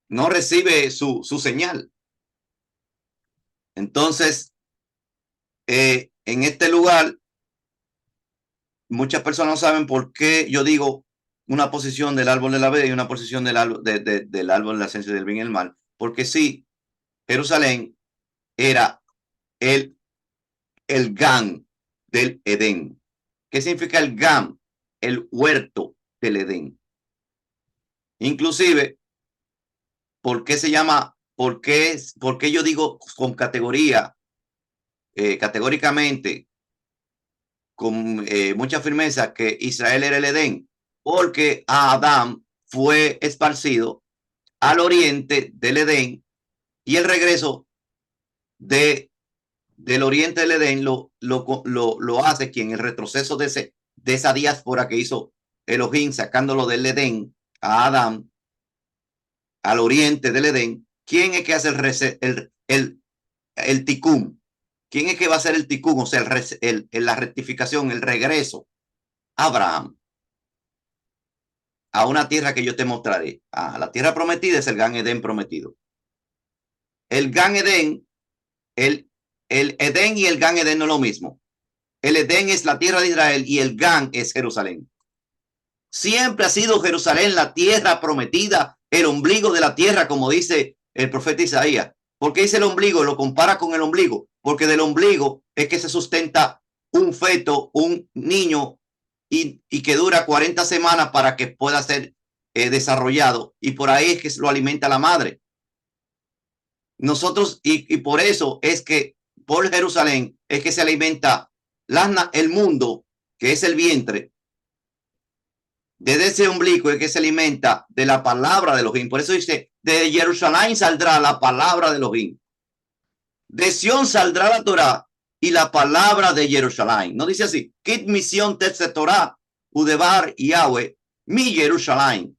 No recibe su señal. Entonces, en este lugar, muchas personas no saben por qué yo digo una posición del árbol de la vida y una posición del árbol de la ciencia del bien y el mal. Porque sí, Jerusalén era el Gan del Edén. ¿Qué significa el Gan? El huerto del Edén. Inclusive, ¿por qué se llama? ¿Por qué yo digo con categóricamente, con mucha firmeza, que Israel era el Edén? Porque Adán fue esparcido al oriente del Edén y el regreso del oriente del Edén lo hace quien el retroceso de esa diáspora que hizo Elohim sacándolo del Edén a Adán al oriente del Edén. ¿Quién es que hace el tikkun? ¿Quién es que va a hacer el tikkun? O sea, la rectificación, el regreso. Abraham. A una tierra que yo te mostraré. La tierra prometida es el Gan Edén prometido. El Gan Edén, el Edén y el Gan Edén no es lo mismo. El Edén es la tierra de Israel y el Gan es Jerusalén. Siempre ha sido Jerusalén la tierra prometida, el ombligo de la tierra, como dice el profeta Isaías. ¿Por qué dice el ombligo? Lo compara con el ombligo, porque del ombligo es que se sustenta un feto, un niño, y que dura 40 semanas para que pueda ser desarrollado, y por ahí es que lo alimenta la madre. Nosotros, y por eso es que por Jerusalén es que se alimenta el mundo, que es el vientre. Desde ese ombligo es que se alimenta de la palabra de Elohim. Por eso dice, de Jerusalén saldrá la palabra de Elohim. De Sión saldrá la Torah y la palabra de Jerusalén. No dice así, Kit misión te Torah, Udebar y Yahweh, mi Jerusalén.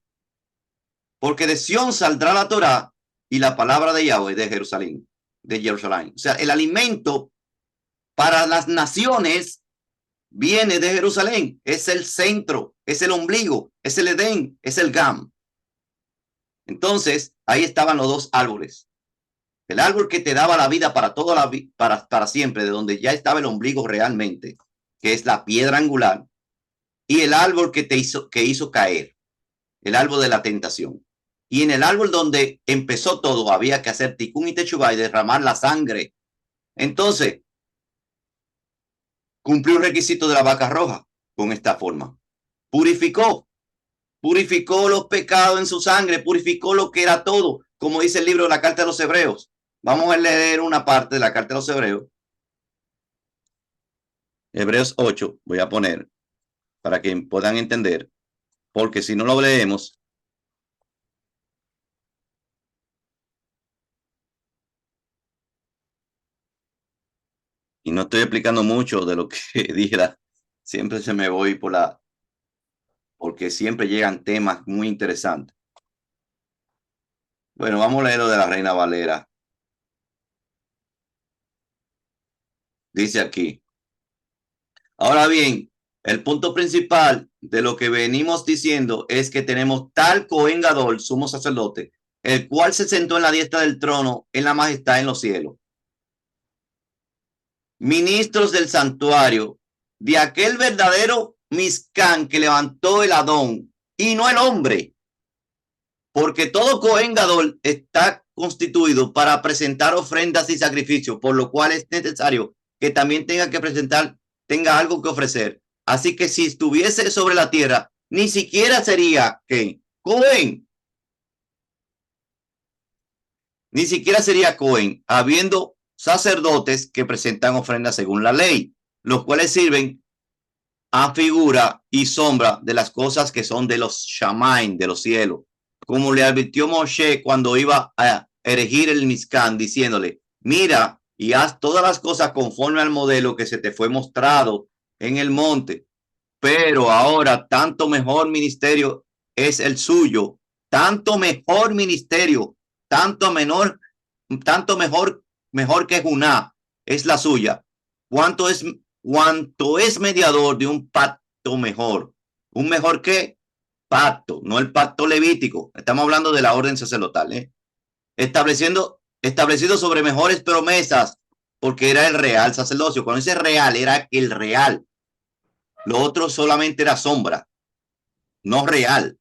Porque de Sión saldrá la Torah y la palabra de Yahweh de Jerusalén. O sea, el alimento para las naciones viene de Jerusalén. Es el centro, es el ombligo, es el Edén, es el Gam. Entonces, ahí estaban los dos árboles. El árbol que te daba la vida para toda para siempre, de donde ya estaba el ombligo realmente, que es la piedra angular, y el árbol que hizo caer, el árbol de la tentación. Y en el árbol donde empezó todo, había que hacer tikkun y techubá y derramar la sangre. Entonces, cumplió un requisito de la vaca roja con esta forma. Purificó los pecados en su sangre, purificó lo que era todo, como dice el libro de la Carta de los Hebreos. Vamos a leer una parte de la Carta de los Hebreos. Hebreos 8, voy a poner para que puedan entender, porque si no lo leemos, y no estoy explicando mucho de lo que dije, siempre se me voy porque siempre llegan temas muy interesantes. Bueno, vamos a leer lo de la Reina Valera. Dice aquí. Ahora bien, el punto principal de lo que venimos diciendo es que tenemos tal Cohen Gadol, sumo sacerdote, el cual se sentó en la diestra del trono en la majestad en los cielos. Ministros del santuario, de aquel verdadero Mizcán que levantó el Adón y no el hombre, porque todo Cohen Gadol está constituido para presentar ofrendas y sacrificios, por lo cual es necesario que también tenga algo que ofrecer. Así que si estuviese sobre la tierra, ni siquiera sería que Cohen, ni siquiera sería Cohen, habiendo sacerdotes que presentan ofrendas según la ley, los cuales sirven a figura y sombra de las cosas que son de los Shamaim, de los cielos, como le advirtió Moshe cuando iba a erigir el Mizcán, diciéndole, mira y haz todas las cosas conforme al modelo que se te fue mostrado en el monte. Pero ahora tanto mejor ministerio es el suyo, tanto mejor ministerio, tanto mejor que Juná es la suya. ¿Cuánto es mediador de un pacto mejor? ¿Un mejor qué? Pacto, no el pacto levítico. Estamos hablando de la orden sacerdotal, establecido sobre mejores promesas, porque era el real sacerdocio. Cuando dice real, era el real. Lo otro solamente era sombra, no real.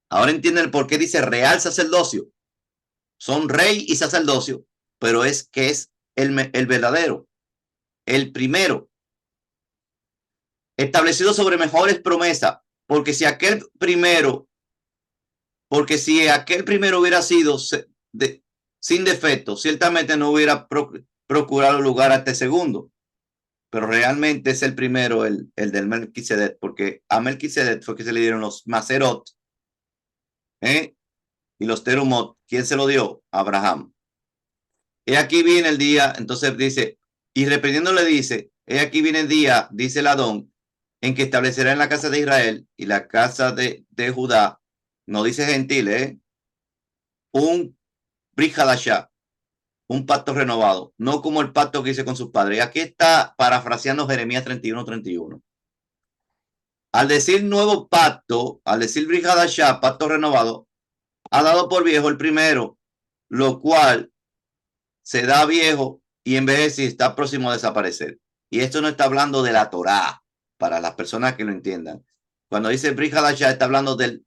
Ahora entienden por qué dice real sacerdocio. Son rey y sacerdocio, pero es que es el verdadero, el primero, establecido sobre mejores promesas, porque si aquel primero hubiera sido sin defecto, ciertamente no hubiera procurado lugar a este segundo, pero realmente es el primero, el del Melquisedec, porque a Melquisedec fue que se le dieron los Maserot, y los Terumot. ¿Quién se lo dio? Abraham. He aquí viene el día, entonces dice, y reprendiendo le dice, he aquí viene el día, dice el Adón, en que establecerá en la casa de Israel y la casa de Judá, no dice gentil, un Brit Hadashah, un pacto renovado, no como el pacto que hice con sus padres. Y aquí está parafraseando Jeremías 31:31. Al decir nuevo pacto, al decir Brit Hadashah, pacto renovado, ha dado por viejo el primero, lo cual se da viejo y envejece y está próximo a desaparecer. Y esto no está hablando de la Torá, para las personas que lo entiendan. Cuando dice Brit Hadashah, está hablando de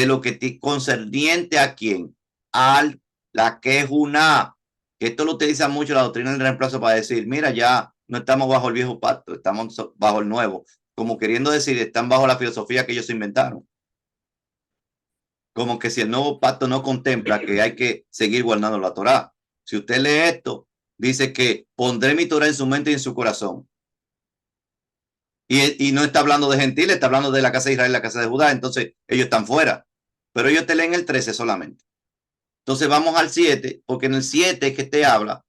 lo que concerniente a quién, al la Kejuná, que esto lo utiliza mucho la doctrina del reemplazo para decir, mira, ya no estamos bajo el viejo pacto, estamos bajo el nuevo, como queriendo decir, están bajo la filosofía que ellos inventaron. Como que si el nuevo pacto no contempla que hay que seguir guardando la Torá. Si usted lee esto, dice que pondré mi Torá en su mente y en su corazón. Y no está hablando de gentiles, está hablando de la casa de Israel y la casa de Judá. Entonces ellos están fuera. Pero ellos te leen el 13 solamente. Entonces vamos al 7, porque en el 7 es que te habla,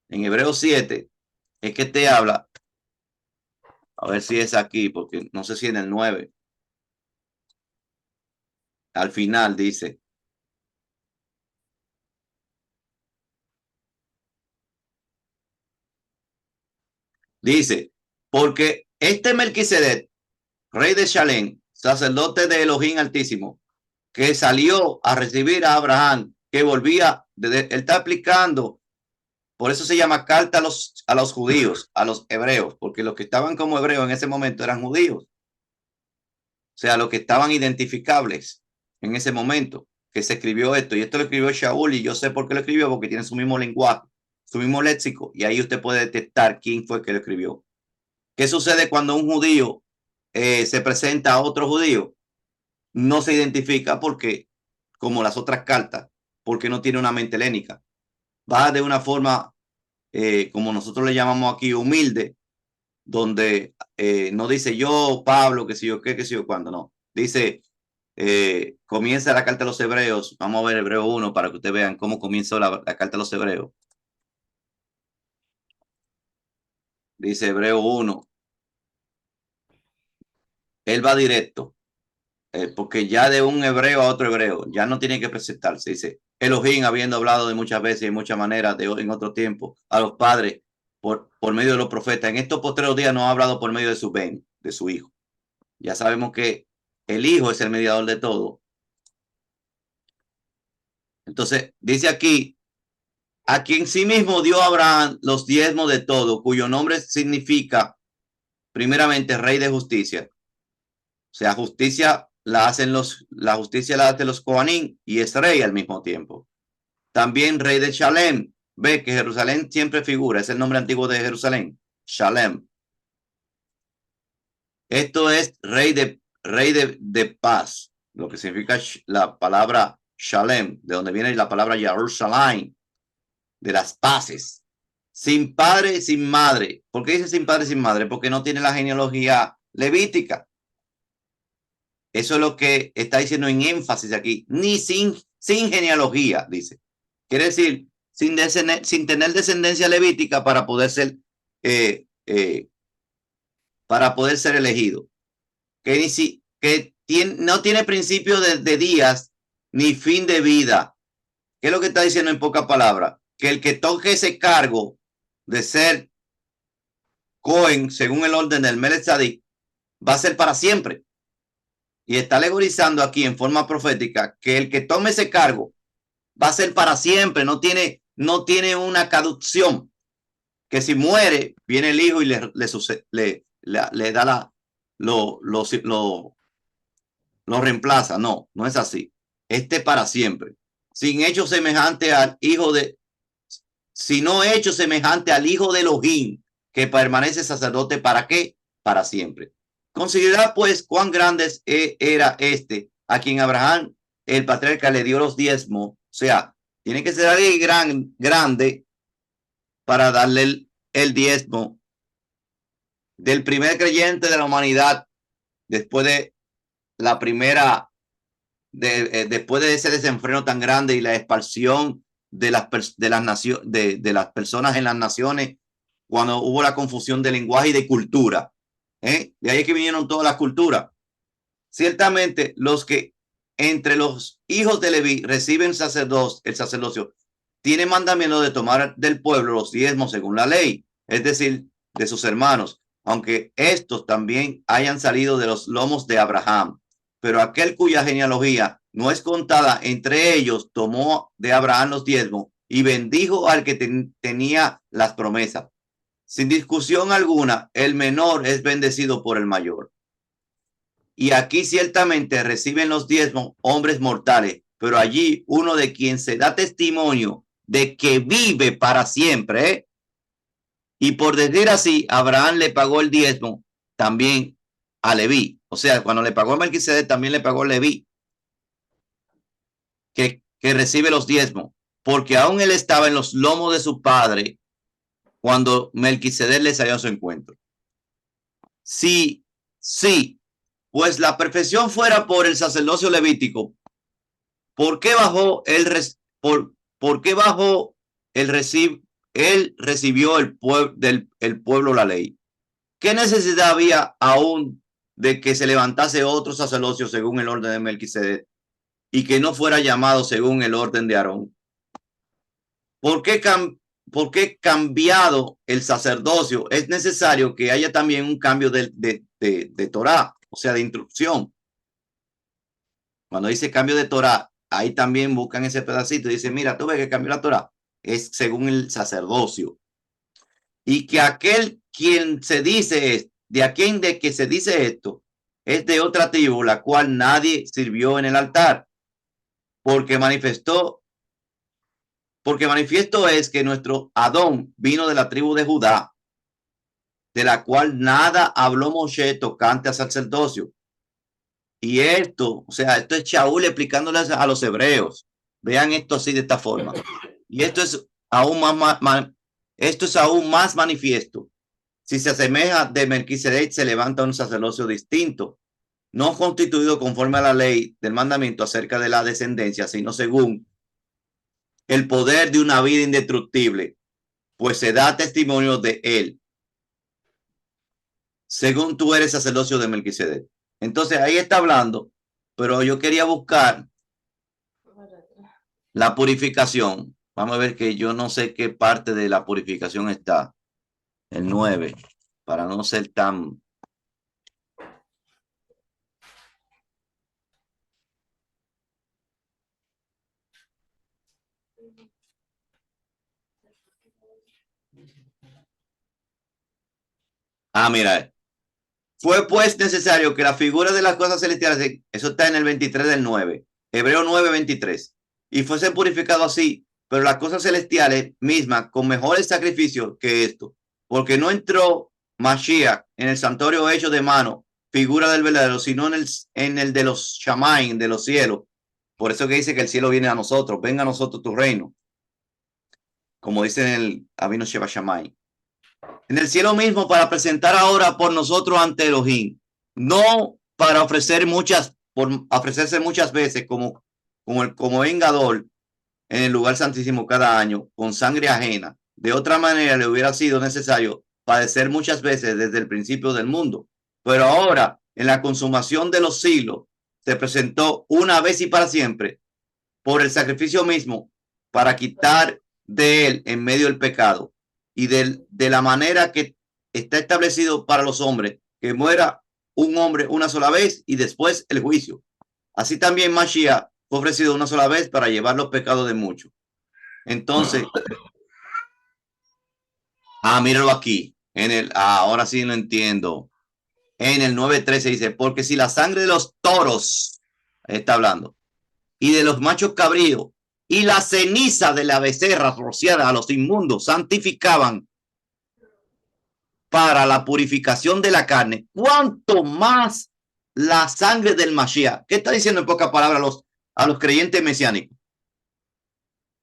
en Hebreos 7 es que te habla, a ver si es aquí, porque no sé si en el 9. Al final dice, porque este Melquisedec, rey de Shalem, sacerdote de Elohim Altísimo, que salió a recibir a Abraham, que volvía, él está aplicando, por eso se llama carta a los judíos, a los hebreos, porque los que estaban como hebreos en ese momento eran judíos, o sea, los que estaban identificables. en ese momento que se escribió esto. Y esto lo escribió Shaul, y yo sé por qué lo escribió, porque tiene su mismo lenguaje, su mismo léxico, y ahí usted puede detectar quién fue que lo escribió. ¿Qué sucede cuando un judío se presenta a otro judío? No se identifica porque, como las otras cartas, porque no tiene una mente helénica. Va de una forma, como nosotros le llamamos aquí, humilde, donde no dice yo, Pablo, que si yo qué, que si yo cuándo, no. Dice, comienza la carta a los hebreos. Vamos a ver Hebreo 1 para que ustedes vean cómo comienza la carta a los hebreos. Dice Hebreo 1. Él va directo, porque ya de un hebreo a otro hebreo, ya no tiene que presentarse. Dice, Elohim, habiendo hablado de muchas veces y de muchas maneras en otro tiempo a los padres por medio de los profetas, en estos postreros días no ha hablado por medio de su Ben, de su Hijo. Ya sabemos que el Hijo es el mediador de todo. Entonces, dice aquí, a quien sí mismo dio a Abraham los diezmos de todo, cuyo nombre significa, primeramente, Rey de Justicia. O sea, la justicia la hacen los Coanín y es rey al mismo tiempo. También rey de Shalem. Ve que Jerusalén siempre figura, es el nombre antiguo de Jerusalén, Shalem. Esto es rey de paz, lo que significa la palabra Shalem, de donde viene la palabra Jerusalén, de las paces. Sin padre, sin madre. ¿Por qué dice sin padre, sin madre? Porque no tiene la genealogía levítica. Eso es lo que está diciendo en énfasis aquí. Ni sin genealogía, dice. Quiere decir, sin tener descendencia levítica para poder ser elegido. No tiene principio de días ni fin de vida. ¿Qué es lo que está diciendo en pocas palabras? Que el que toque ese cargo de ser Cohen, según el orden del Melech Tzadik, va a ser para siempre. Y está alegorizando aquí en forma profética que el que tome ese cargo va a ser para siempre, no tiene una caducción, que si muere, viene el hijo y le da lo reemplaza. No, no es así. Para siempre. Sin hecho semejante al hijo de, sino hecho semejante al hijo de Elohim, que permanece sacerdote, ¿para qué? Para siempre. Considerad pues cuán grande era a quien Abraham, el patriarca, le dio los diezmos. O sea, tiene que ser alguien grande para darle el diezmo del primer creyente de la humanidad después de la primera, después de ese desenfreno tan grande y la expansión de las personas en las naciones, cuando hubo la confusión de lenguaje y de cultura. De ahí es que vinieron todas las culturas. Ciertamente, los que entre los hijos de Leví reciben el sacerdocio, tienen mandamiento de tomar del pueblo los diezmos según la ley, es decir, de sus hermanos, aunque estos también hayan salido de los lomos de Abraham. Pero aquel cuya genealogía no es contada entre ellos, tomó de Abraham los diezmos y bendijo al que tenía las promesas. Sin discusión alguna, el menor es bendecido por el mayor. Y aquí ciertamente reciben los diezmos hombres mortales, pero allí uno de quien se da testimonio de que vive para siempre, ¿eh? Y por decir así, Abraham le pagó el diezmo también a Leví. O sea, cuando le pagó a Melquisedec, también le pagó a Leví, que recibe los diezmos, porque aún él estaba en los lomos de su padre cuando Melquisedec le salió a su encuentro. Sí, pues la perfección fuera por el sacerdocio levítico, ¿por qué bajó por qué bajó él recibió el pueblo la ley? ¿Qué necesidad había aún de que se levantase otro sacerdocio según el orden de Melquisedec y que no fuera llamado según el orden de Aarón? ¿Por qué cambiado el sacerdocio? Es necesario que haya también un cambio de Torah, o sea, de instrucción. Cuando dice cambio de Torah, ahí también buscan ese pedacito y dicen, mira, tú ves que cambió la Torah. Es según el sacerdocio. Y que aquel quien se dice, de que se dice esto, es de otra tribu, la cual nadie sirvió en el altar. porque manifiesto es que nuestro Adón vino de la tribu de Judá, de la cual nada habló Moshe tocante al sacerdocio. Y esto, o sea, esto es Shaul explicándoles a los hebreos. Vean esto así de esta forma. Y esto es aún más manifiesto. Si se asemeja de Melquisedec, se levanta un sacerdocio distinto, no constituido conforme a la ley del mandamiento acerca de la descendencia, sino según el poder de una vida indestructible, pues se da testimonio de él, según tú eres sacerdocio de Melquisedec. Entonces ahí está hablando, pero yo quería buscar la purificación. Vamos a ver que yo no sé qué parte de la purificación está. El 9, para no ser tan... mira, fue pues necesario que la figura de las cosas celestiales, eso está en el 23 del 9, Hebreo 9, 23, y fuesen purificados así, pero las cosas celestiales mismas con mejores sacrificios que esto, porque no entró Mashiach en el santuario hecho de mano, figura del verdadero, sino en el de los Shamaim, de los cielos. Por eso que dice que el cielo viene a nosotros, venga a nosotros tu reino, como dice en el Avinu Sheba Shammai. En el cielo mismo para presentar ahora por nosotros ante Elohim, no para ofrecerse muchas veces como vengador en el lugar santísimo cada año con sangre ajena. De otra manera le hubiera sido necesario padecer muchas veces desde el principio del mundo. Pero ahora, en la consumación de los siglos, se presentó una vez y para siempre por el sacrificio mismo para quitar de él en medio del pecado y de la manera que está establecido para los hombres, que muera un hombre una sola vez y después el juicio. Así también Mashiach fue ofrecido una sola vez para llevar los pecados de muchos. Entonces, míralo aquí, ahora sí lo entiendo. En el 9:13 dice, porque si la sangre de los toros, está hablando, y de los machos cabríos, y la ceniza de la becerra rociada a los inmundos santificaban para la purificación de la carne, cuanto más la sangre del Mashiach. ¿Qué está diciendo en pocas palabras a los creyentes mesiánicos?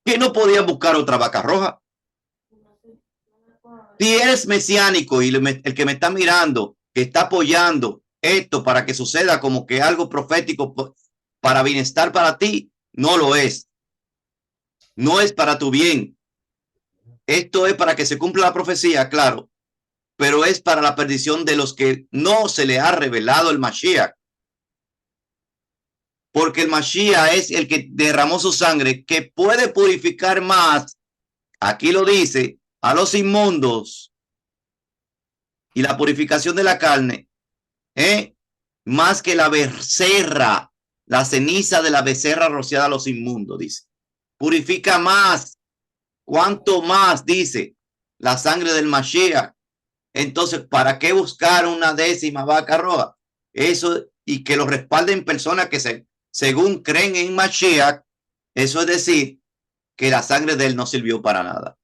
Que no podían buscar otra vaca roja. Si eres mesiánico y el que me está mirando, que está apoyando esto para que suceda como que algo profético para bienestar para ti, no lo es. No es para tu bien. Esto es para que se cumpla la profecía, claro, pero es para la perdición de los que no se le ha revelado el Mashiach. Porque el Mashiach es el que derramó su sangre, que puede purificar más, aquí lo dice, a los inmundos y la purificación de la carne, más que la becerra, la ceniza de la becerra rociada a los inmundos, dice. Purifica más. ¿Cuánto más? Dice la sangre del Mashiach. Entonces, ¿para qué buscar una 10ª vaca roja? Eso, y que lo respalden personas que según creen en Mashiach, eso es decir, que la sangre de él no sirvió para nada.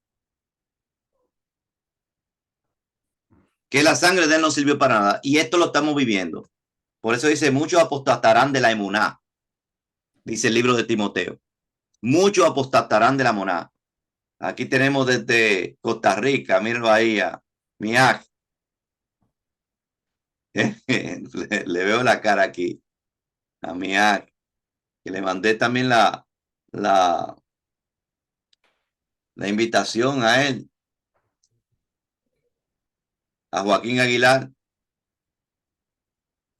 Que la sangre de él no sirvió para nada. Y esto lo estamos viviendo. Por eso dice, muchos apostatarán de la emuná. Dice el libro de Timoteo. Muchos apostatarán de la emuná. Aquí tenemos desde Costa Rica, míralo ahí a Miak. Le veo la cara aquí a Miak, que le mandé también la invitación a él, a Joaquín Aguilar.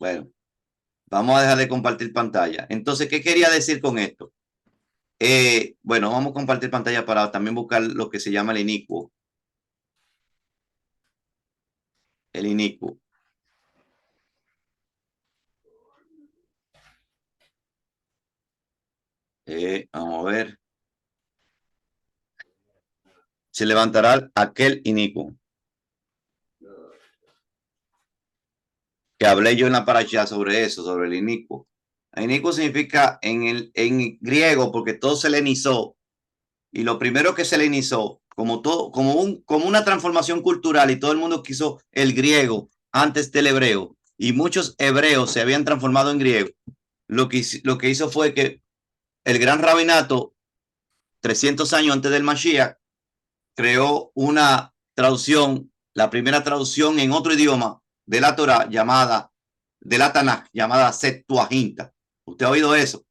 Bueno, vamos a dejar de compartir pantalla. Entonces, ¿qué quería decir con esto? Bueno, vamos a compartir pantalla para también buscar lo que se llama el inicuo. El inicuo. Vamos a ver. Se levantará aquel inicuo que hablé yo en la paracha sobre eso, sobre el inicuo. Inicuo significa en griego, porque todo se helenizó. Y lo primero que se helenizó, como una transformación cultural, y todo el mundo quiso el griego antes del hebreo, y muchos hebreos se habían transformado en griego. Lo que hizo fue que el gran rabinato, 300 años antes del Mashiach, creó una traducción, la primera traducción en otro idioma de la Torah de la Tanaj, llamada Septuaginta. ¿Usted ha oído eso?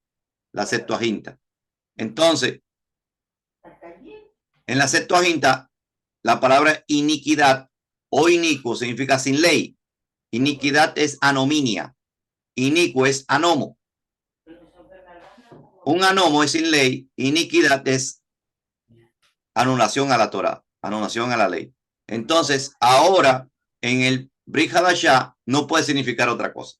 La Septuaginta. Entonces, en la Septuaginta, la palabra iniquidad o inicuo significa sin ley. Iniquidad es anominia. Inicuo es anomo. Un anomo es sin ley. Iniquidad es anulación a la Torah, anulación a la ley. Entonces, ahora en el Brit Hadashah no puede significar otra cosa.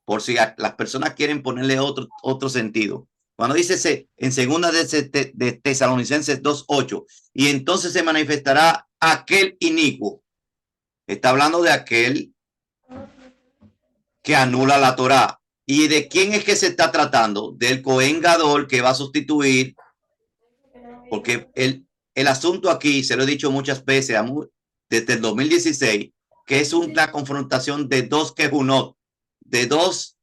Por si las personas quieren ponerle otro sentido. Cuando dice en segunda de Tesalonicenses 2:8, y entonces se manifestará aquel inicuo. Está hablando de aquel que anula la Torá. ¿Y de quién es que se está tratando? Del Cohen Gadol, que va a sustituir, porque el asunto aquí, se lo he dicho muchas veces, desde el 2016, que es una confrontación de dos Kehunot, de dos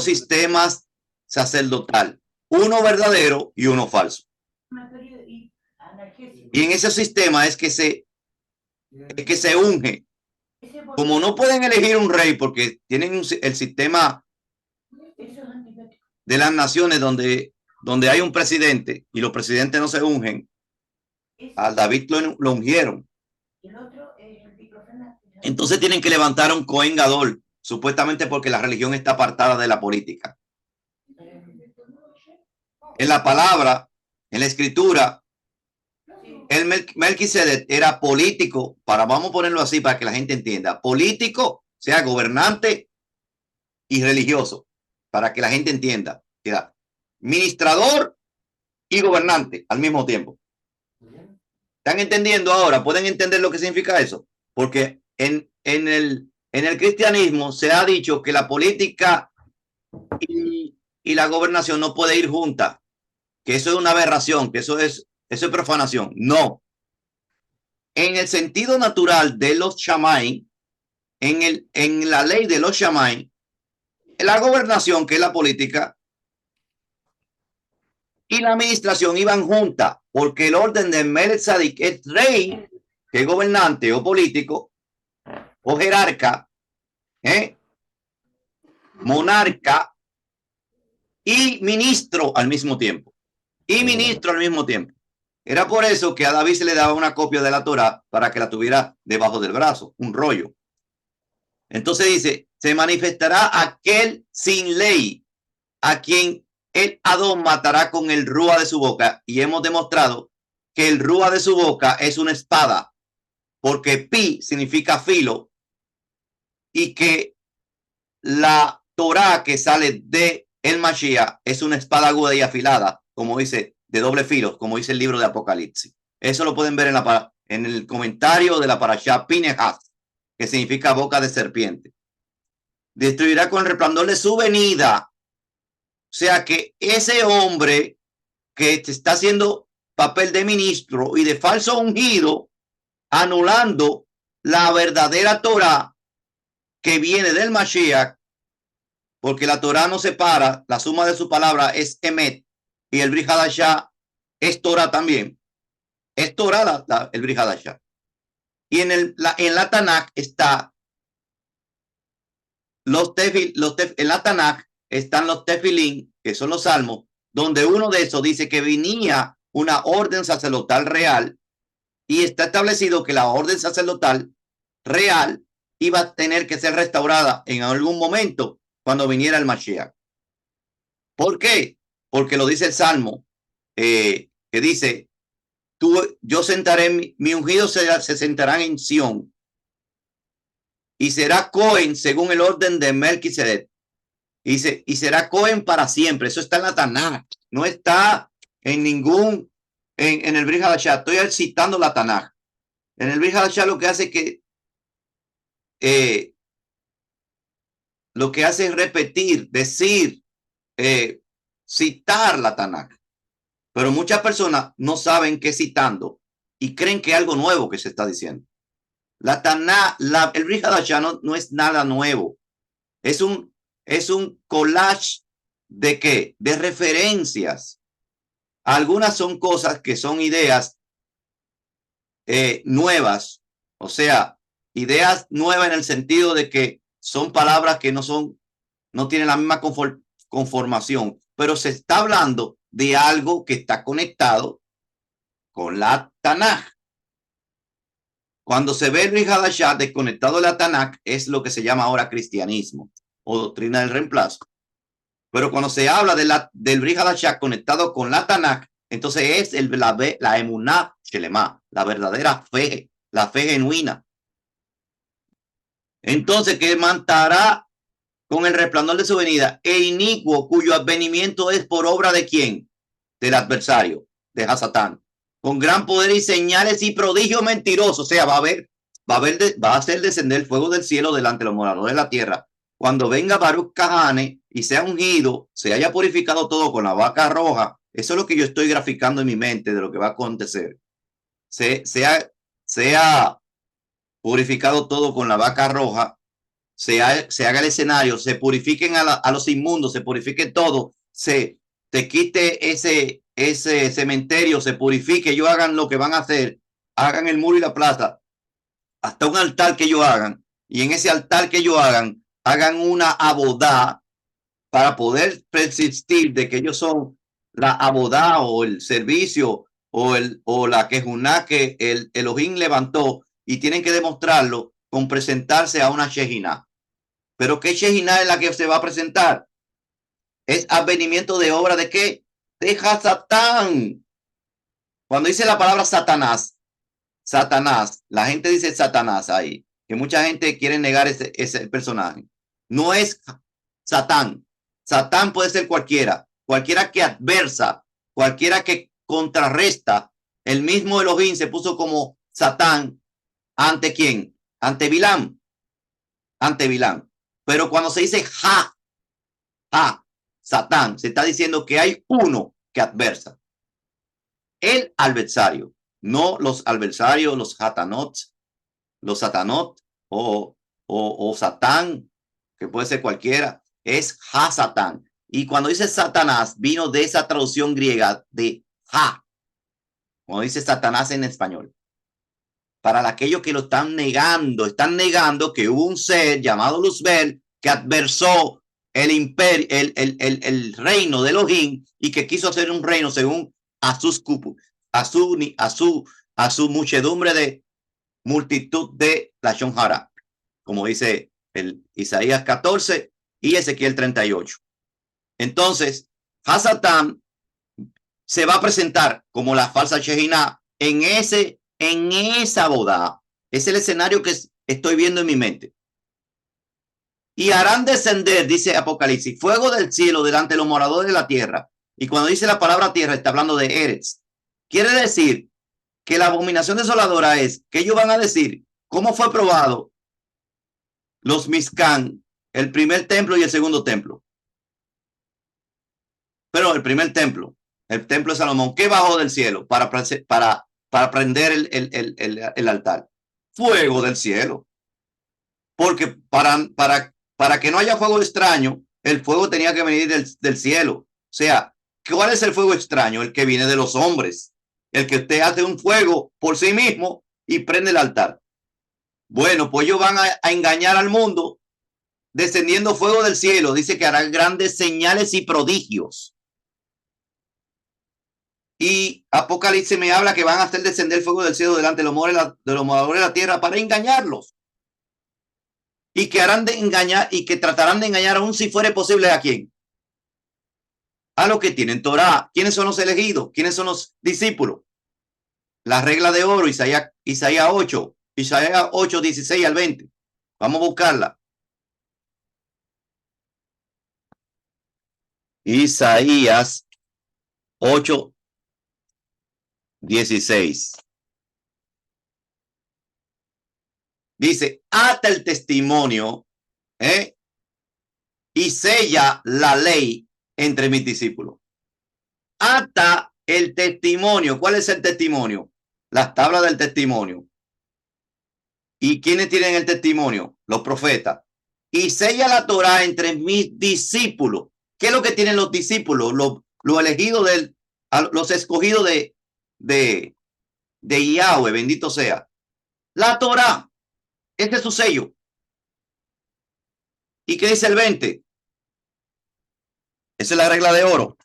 sistemas sacerdotal, uno verdadero y uno falso. Y en ese sistema es que se unge. Como no pueden elegir un rey porque tienen el sistema de las naciones donde hay un presidente y los presidentes no se ungen, a David lo ungieron. Entonces tienen que levantar a un Cohen Gadol, supuestamente porque la religión está apartada de la política. En la palabra, en la escritura, el Melquisedec era político, vamos a ponerlo así para que la gente entienda, político, sea gobernante y religioso, para que la gente entienda, era ministrador y gobernante al mismo tiempo. ¿Están entendiendo ahora? ¿Pueden entender lo que significa eso? Porque en el cristianismo se ha dicho que la política y la gobernación no puede ir juntas, que eso es una aberración, que eso es profanación. No. En el sentido natural de los Shammai, en la ley de los Shammai, la gobernación, que es la política, y la administración iban juntas, porque el orden de Melech Tzadik es rey, que es gobernante o político, o jerarca, monarca y ministro al mismo tiempo. Era por eso que a David se le daba una copia de la Torah para que la tuviera debajo del brazo, un rollo. Entonces dice, se manifestará aquel sin ley, a quien el Adón matará con el rúa de su boca. Y hemos demostrado que el rúa de su boca es una espada, porque pi significa filo, y que la Torah que sale de el Mashiach es una espada aguda y afilada, como dice, de doble filo, como dice el libro de Apocalipsis. Eso lo pueden ver en el comentario de la Parashá Pinehas, que significa boca de serpiente. Destruirá con el resplandor de su venida. O sea que ese hombre que está haciendo papel de ministro y de falso ungido, anulando la verdadera Torah que viene del Mashiach, porque la Torah no separa, la suma de su palabra es Emet, y el Brit Hadashah es Torah también. Es Torah el Brit Hadashah. Y en la Tanakh está en la Tanakh están los tefilín, que son los salmos, donde uno de esos dice que venía una orden sacerdotal real, y está establecido que la orden sacerdotal real iba a tener que ser restaurada en algún momento cuando viniera el Mashiach. ¿Por qué? Porque lo dice el Salmo, que dice, yo sentaré, mi ungido se sentarán en Sión, y será Cohen según el orden de Melquisedec. Dice, y será Cohen para siempre. Eso está en la Tanaj, no está en en el Brit Hadashah. Estoy citando la Tanaj. En el Brit Hadashah lo que hace es que lo que hace es repetir, decir, citar la Tanakh. Pero muchas personas no saben qué citando y creen que es algo nuevo que se está diciendo. La Tanakh, el Brit Hadashah no es nada nuevo. Es un collage de qué? De referencias. Algunas son cosas que son ideas nuevas, o sea, ideas nuevas en el sentido de que son palabras que no tienen la misma conformación, pero se está hablando de algo que está conectado con la Tanakh. Cuando se ve el Brit Hadashah desconectado de la Tanakh, es lo que se llama ahora cristianismo o doctrina del reemplazo. Pero cuando se habla del Brit Hadashah conectado con la Tanakh, entonces es la emuná shelema, la verdadera fe, la fe genuina. Entonces, que mantará con el resplandor de su venida e inicuo, cuyo advenimiento es por obra de quién? Del adversario, de Hasatán, con gran poder y señales y prodigios mentirosos. O sea, va a hacer descender el fuego del cielo delante de los moradores de la tierra. Cuando venga Baruch Kahane y sea ungido, se haya purificado todo con la vaca roja. Eso es lo que yo estoy graficando en mi mente de lo que va a acontecer. Sea purificado todo con la vaca roja, se haga el escenario, se purifiquen a los inmundos, se purifique todo, te quite ese cementerio, se purifique, ellos hagan lo que van a hacer, hagan el muro y la plaza, hasta un altar que ellos hagan, y en ese altar que ellos hagan una abodá para poder persistir de que ellos son la abodá o el servicio o la quejuná que el Elohim levantó, y tienen que demostrarlo con presentarse a una Shejiná. Pero ¿qué Shejiná es la que se va a presentar? Es advenimiento de obra de ¿qué? De Hasatán. Cuando dice la palabra Satanás, la gente dice Satanás ahí, que mucha gente quiere negar ese personaje. No es Satán. Satán puede ser cualquiera que adversa, cualquiera que contrarresta. El mismo Elohim se puso como Satán. ¿Ante quién? Ante Bilam. Pero cuando se dice Satán, se está diciendo que hay uno que adversa. El adversario, no los adversarios, los satanot o Satán, que puede ser cualquiera, es Hasatán. Y cuando dice Satanás, vino de esa traducción griega de cuando dice Satanás en español. Para aquellos que lo están negando que hubo un ser llamado Luzbel que adversó el imperio, el reino de Elohim, y que quiso hacer un reino según a su muchedumbre de multitud de la Shonjara, como dice el Isaías 14 y Ezequiel 38. Entonces, Hasatán se va a presentar como la falsa Shejiná en esa boda. Es el escenario que estoy viendo en mi mente. Y harán descender, dice Apocalipsis, fuego del cielo delante de los moradores de la tierra. Y cuando dice la palabra tierra, está hablando de Eretz. Quiere decir que la abominación desoladora es que ellos van a decir cómo fue probado los Mizcán, el primer templo y el segundo templo. Pero el primer templo, el templo de Salomón, ¿qué bajó del cielo para prender el altar? Fuego del cielo. Porque para que no haya fuego extraño, el fuego tenía que venir del cielo. O sea, ¿cuál es el fuego extraño? El que viene de los hombres. El que usted hace un fuego por sí mismo y prende el altar. Bueno, pues ellos van a engañar al mundo descendiendo fuego del cielo. Dice que harán grandes señales y prodigios. Y Apocalipsis me habla que van a hacer descender fuego del cielo delante de los moradores de la tierra para engañarlos. Y que harán de engañar y que tratarán de engañar aún si fuere posible a quién. A los que tienen Torah. ¿Quiénes son los elegidos? ¿Quiénes son los discípulos? La regla de oro, Isaías 8, Isaías 8, 16 al 20. Vamos a buscarla. Isaías 8, 16. Dice, ata el testimonio, y sella la ley entre mis discípulos. Ata el testimonio. ¿Cuál es el testimonio? Las tablas del testimonio. ¿Y quiénes tienen el testimonio? Los profetas. Y sella la Torá entre mis discípulos. ¿Qué es lo que tienen los discípulos? Los elegidos los escogidos de Yahweh, bendito sea. La Torá. Este es su sello. ¿Y qué dice el 20? Esa es la regla de oro.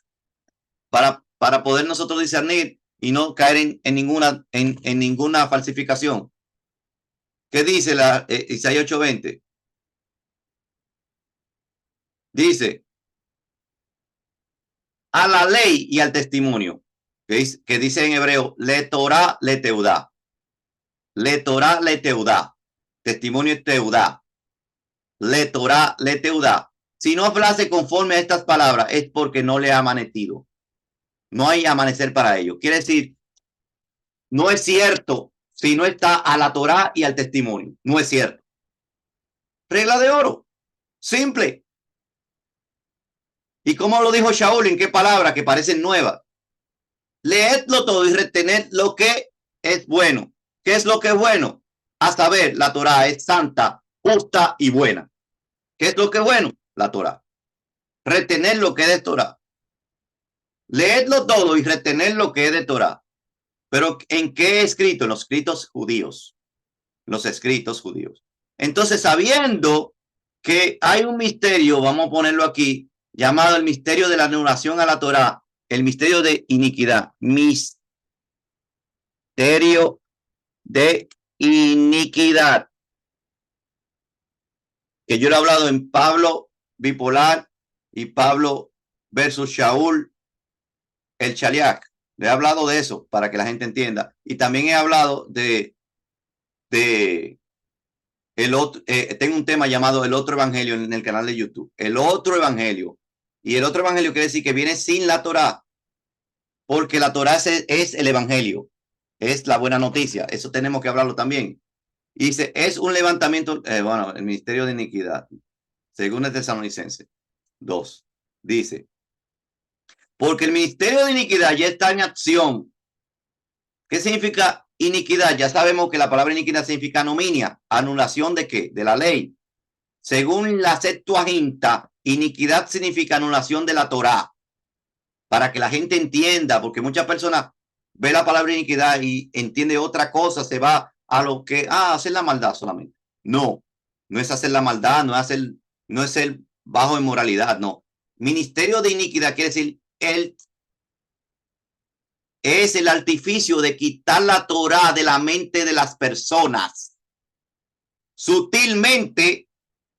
Para poder nosotros discernir y no caer en ninguna falsificación. ¿Qué dice Isaías 8:20? Dice, a la ley y al testimonio, que dice en hebreo, le Torah, le teudá. Le Torah, le teudá. Testimonio es teudá. Le Torah, le teudá. Si no hablase conforme a estas palabras, es porque no le ha amanecido. No hay amanecer para ello. Quiere decir, no es cierto si no está a la Torah y al testimonio. No es cierto. Regla de oro. Simple. ¿Y cómo lo dijo Shaul? ¿En qué palabras que parecen nuevas? Leedlo todo y retened lo que es bueno. ¿Qué es lo que es bueno? A saber, la Torah es santa, justa y buena. ¿Qué es lo que es bueno? La Torah. Retener lo que es de Torah. Leedlo todo y retener lo que es de Torah. Pero ¿en qué escrito? En los escritos judíos. Los escritos judíos. Entonces, sabiendo que hay un misterio, vamos a ponerlo aquí, llamado el misterio de la anulación a la Torah, el misterio de iniquidad. Misterio de iniquidad. Que yo lo he hablado en Pablo bipolar y Pablo versus Shaul, el Chaliach. Le he hablado de eso para que la gente entienda. Y también he hablado de el otro, tengo un tema llamado El Otro Evangelio en el canal de YouTube. El Otro Evangelio. Y el otro Evangelio quiere decir que viene sin la Torah. Porque la Torah es el Evangelio. Es la buena noticia. Eso tenemos que hablarlo también. Y dice, es un levantamiento, bueno, el ministerio de iniquidad. Según el Tesalonicense 2. Dice, porque el ministerio de iniquidad ya está en acción. ¿Qué significa iniquidad? Ya sabemos que la palabra iniquidad significa anominia. ¿Anulación de qué? De la ley. Según la Septuaginta, iniquidad significa anulación de la Torá. Para que la gente entienda, porque muchas personas ven la palabra iniquidad y entiende otra cosa, se va a lo que, hacer la maldad solamente. No, no es hacer la maldad, no es el bajo en moralidad, no. Ministerio de iniquidad quiere decir es el artificio de quitar la Torá de la mente de las personas. Sutilmente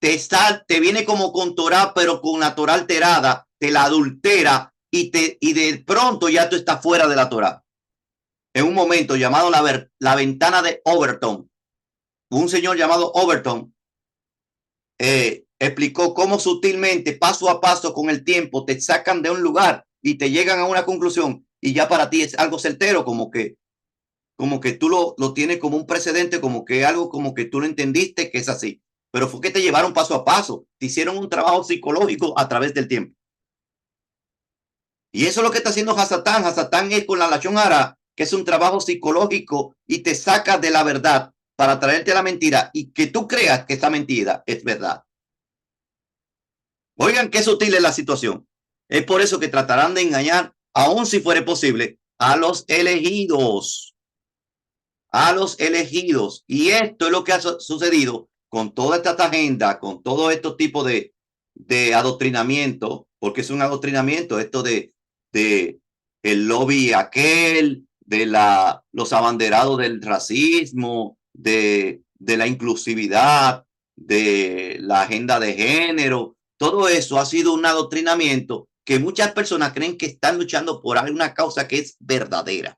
te viene como con Torá, pero con la Torá alterada, te la adultera y de pronto ya tú estás fuera de la Torá. En un momento llamado la ventana de Overton, un señor llamado Overton explicó cómo sutilmente, paso a paso, con el tiempo, te sacan de un lugar y te llegan a una conclusión y ya para ti es algo certero, como que tú lo tienes como un precedente, como que algo como que tú lo entendiste que es así. Pero fue que te llevaron paso a paso, te hicieron un trabajo psicológico a través del tiempo. Y eso es lo que está haciendo Hasatán. Hasatán es con la Lashon Hara, que es un trabajo psicológico y te saca de la verdad para traerte la mentira y que tú creas que esa mentira es verdad. Oigan qué sutil es la situación. Es por eso que tratarán de engañar, aun si fuere posible, a los elegidos. A los elegidos. Y esto es lo que ha sucedido con toda esta agenda, con todo estos tipos de adoctrinamiento, porque es un adoctrinamiento esto de el lobby aquel, de los abanderados del racismo, de la inclusividad, de la agenda de género. Todo eso ha sido un adoctrinamiento que muchas personas creen que están luchando por alguna causa que es verdadera.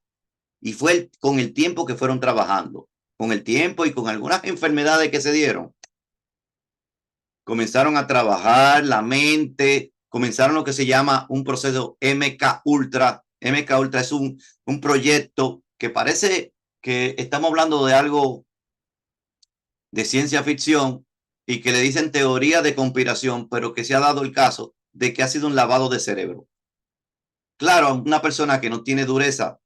Y fue con el tiempo que fueron trabajando, con el tiempo y con algunas enfermedades que se dieron. Comenzaron a trabajar la mente, comenzaron lo que se llama un proceso MK Ultra. MK Ultra es un proyecto que parece que estamos hablando de algo de ciencia ficción y que le dicen teoría de conspiración, pero que se ha dado el caso de que ha sido un lavado de cerebro. Claro, una persona que no tiene dureza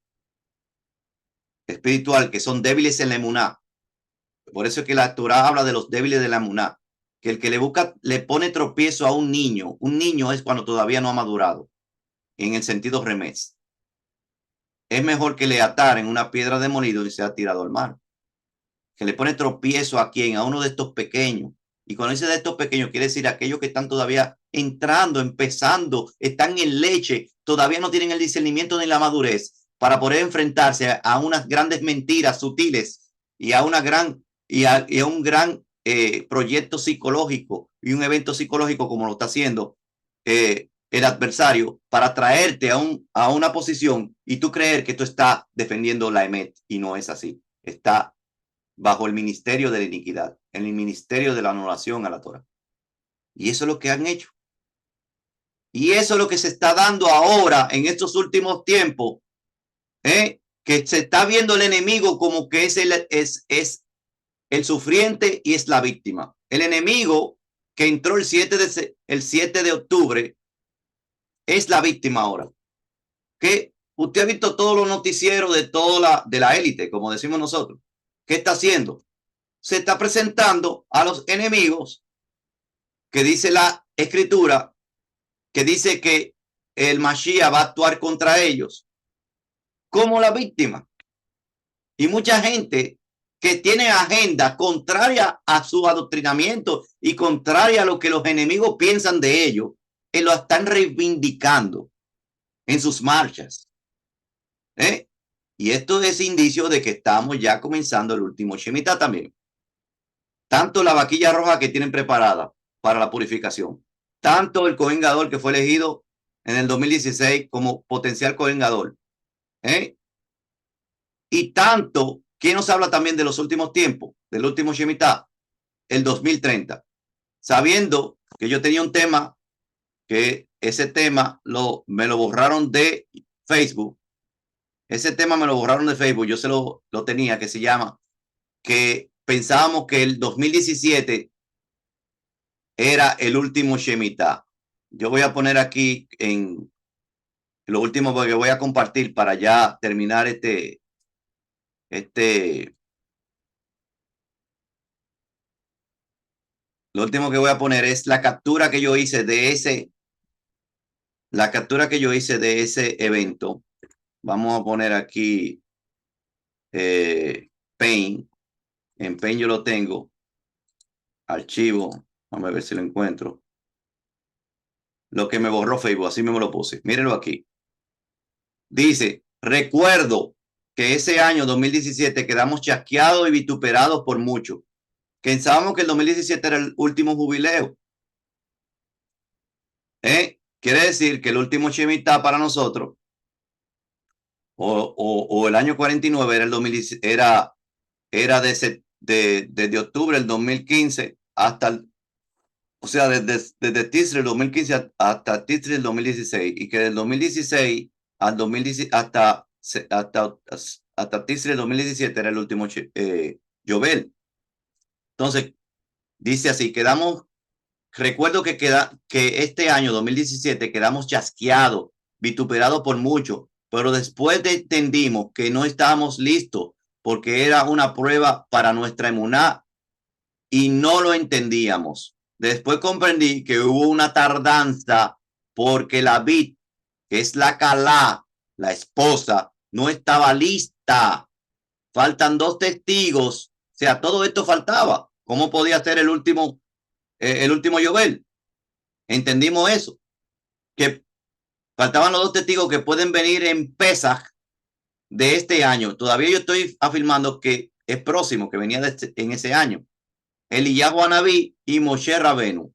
espiritual, que son débiles en la emuná. Por eso es que la Torá habla de los débiles de la emuná, que el que le busca, le pone tropiezo a un niño. Un niño es cuando todavía no ha madurado, en el sentido remés. Es mejor que le ataren una piedra de molido y sea tirado al mar. Que le pone tropiezo a quién, a uno de estos pequeños. Y cuando dice de estos pequeños, quiere decir aquellos que están todavía entrando, empezando, están en leche, todavía no tienen el discernimiento ni la madurez para poder enfrentarse a unas grandes mentiras sutiles y a una gran y a un gran proyecto psicológico y un evento psicológico como lo está haciendo el adversario para traerte a una posición y tú creer que tú estás defendiendo la EMET y no es así. Está bajo el ministerio de la iniquidad, en el ministerio de la anulación a la Torah. Y eso es lo que han hecho. Y eso es lo que se está dando ahora en estos últimos tiempos, que se está viendo el enemigo como que es el sufriente y es la víctima. El enemigo que entró el 7 de octubre es la víctima ahora. Que usted ha visto todos los noticieros de la élite, como decimos nosotros. ¿Qué está haciendo? Se está presentando a los enemigos que dice la escritura, que dice que el Mashiach va a actuar contra ellos como la víctima. Y mucha gente que tiene agenda contraria a su adoctrinamiento y contraria a lo que los enemigos piensan de ellos, lo están reivindicando en sus marchas. Y esto es indicio de que estamos ya comenzando el último Shemitah también. Tanto la vaquilla roja que tienen preparada para la purificación, tanto el Cohen Gadol que fue elegido en el 2016 como potencial Cohen Gadol, y tanto, ¿quién nos habla también de los últimos tiempos, del último Shemitah, el 2030? Sabiendo que yo tenía un tema, que ese tema me lo borraron de Facebook. Ese tema me lo borraron de Facebook, yo lo tenía, que se llama, que pensábamos que el 2017 era el último Shemitah. Yo voy a poner aquí en lo último que voy a compartir para ya terminar lo último que voy a poner es la captura que yo hice de ese evento. Vamos a poner aquí Paint. En Paint yo lo tengo. Archivo. Vamos a ver si lo encuentro. Lo que me borró Facebook, así mismo lo puse. Mírenlo aquí. Dice, recuerdo que ese año 2017 quedamos chasqueados y vituperados por mucho. Pensábamos que el 2017 era el último jubileo. Quiere decir que el último Shemitah para nosotros, o el año 49 era el 2017, era desde octubre del 2015 hasta o sea, desde Tishrei del 2015 hasta Tishrei del 2016, y que del 2016 al 2010 hasta Tishrei del 2017 era el último Yovel. Entonces, dice así, recuerdo que este año 2017 quedamos chasqueados, vituperados por mucho, pero después entendimos que no estábamos listos porque era una prueba para nuestra emuná y no lo entendíamos. Después comprendí que hubo una tardanza porque la Bit, que es la Calá, la esposa, no estaba lista. Faltan 2 testigos. O sea, todo esto faltaba. ¿Cómo podía ser el último Yovel? Entendimos eso. Que faltaban los 2 testigos que pueden venir en Pesaj de este año. Todavía yo estoy afirmando que es próximo, que venía en ese año. Eliyahu Anabí y Moshe Rabenu.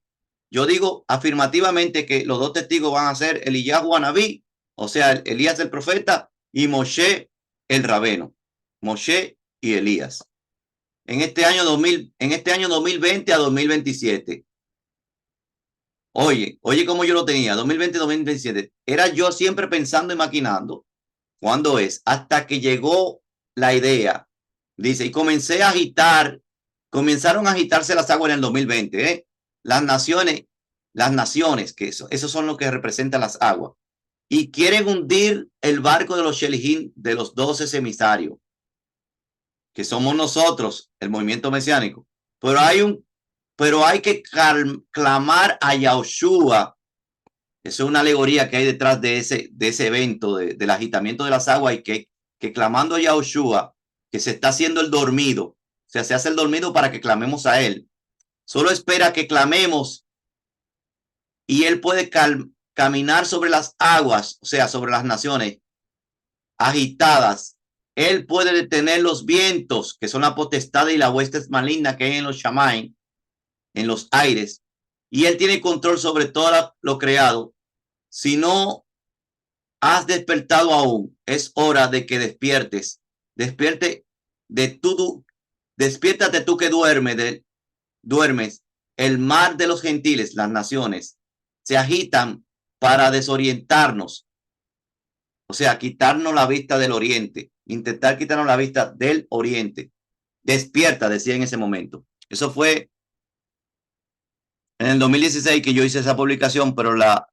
Yo digo afirmativamente que los 2 testigos van a ser Eliyahu Anabí, o sea, Elías el profeta, y Moshe el Rabeno. Moshe y Elías. En este año 2020 a 2027. Oye cómo yo lo tenía, 2020-2027. Era yo siempre pensando y maquinando. ¿Cuándo es? Hasta que llegó la idea. Dice, y comencé a agitar comenzaron a agitarse las aguas en el 2020. Las naciones, que esos son los que representan las aguas, y quieren hundir el barco de los Shelijín, de los 12 emisarios, que somos nosotros, el movimiento mesiánico. Pero hay que clamar a Yahushua. Eso es una alegoría que hay detrás de ese evento, del agitamiento de las aguas, y que clamando a Yahushua, que se está haciendo el dormido, o sea, se hace el dormido para que clamemos a él. Solo espera que clamemos y él puede caminar sobre las aguas, o sea, sobre las naciones agitadas. Él puede detener los vientos, que son la potestad y la huestes maligna que hay en los Shamaim, en los aires, y él tiene control sobre todo lo creado. Si no has despertado aún, es hora de que despiertes. Despiértate tú que duermes. El mar de los gentiles, las naciones, se agitan para desorientarnos. O sea, quitarnos la vista del oriente, intentar quitarnos la vista del oriente. Despierta, decía en ese momento. Eso fue en el 2016 que yo hice esa publicación, pero la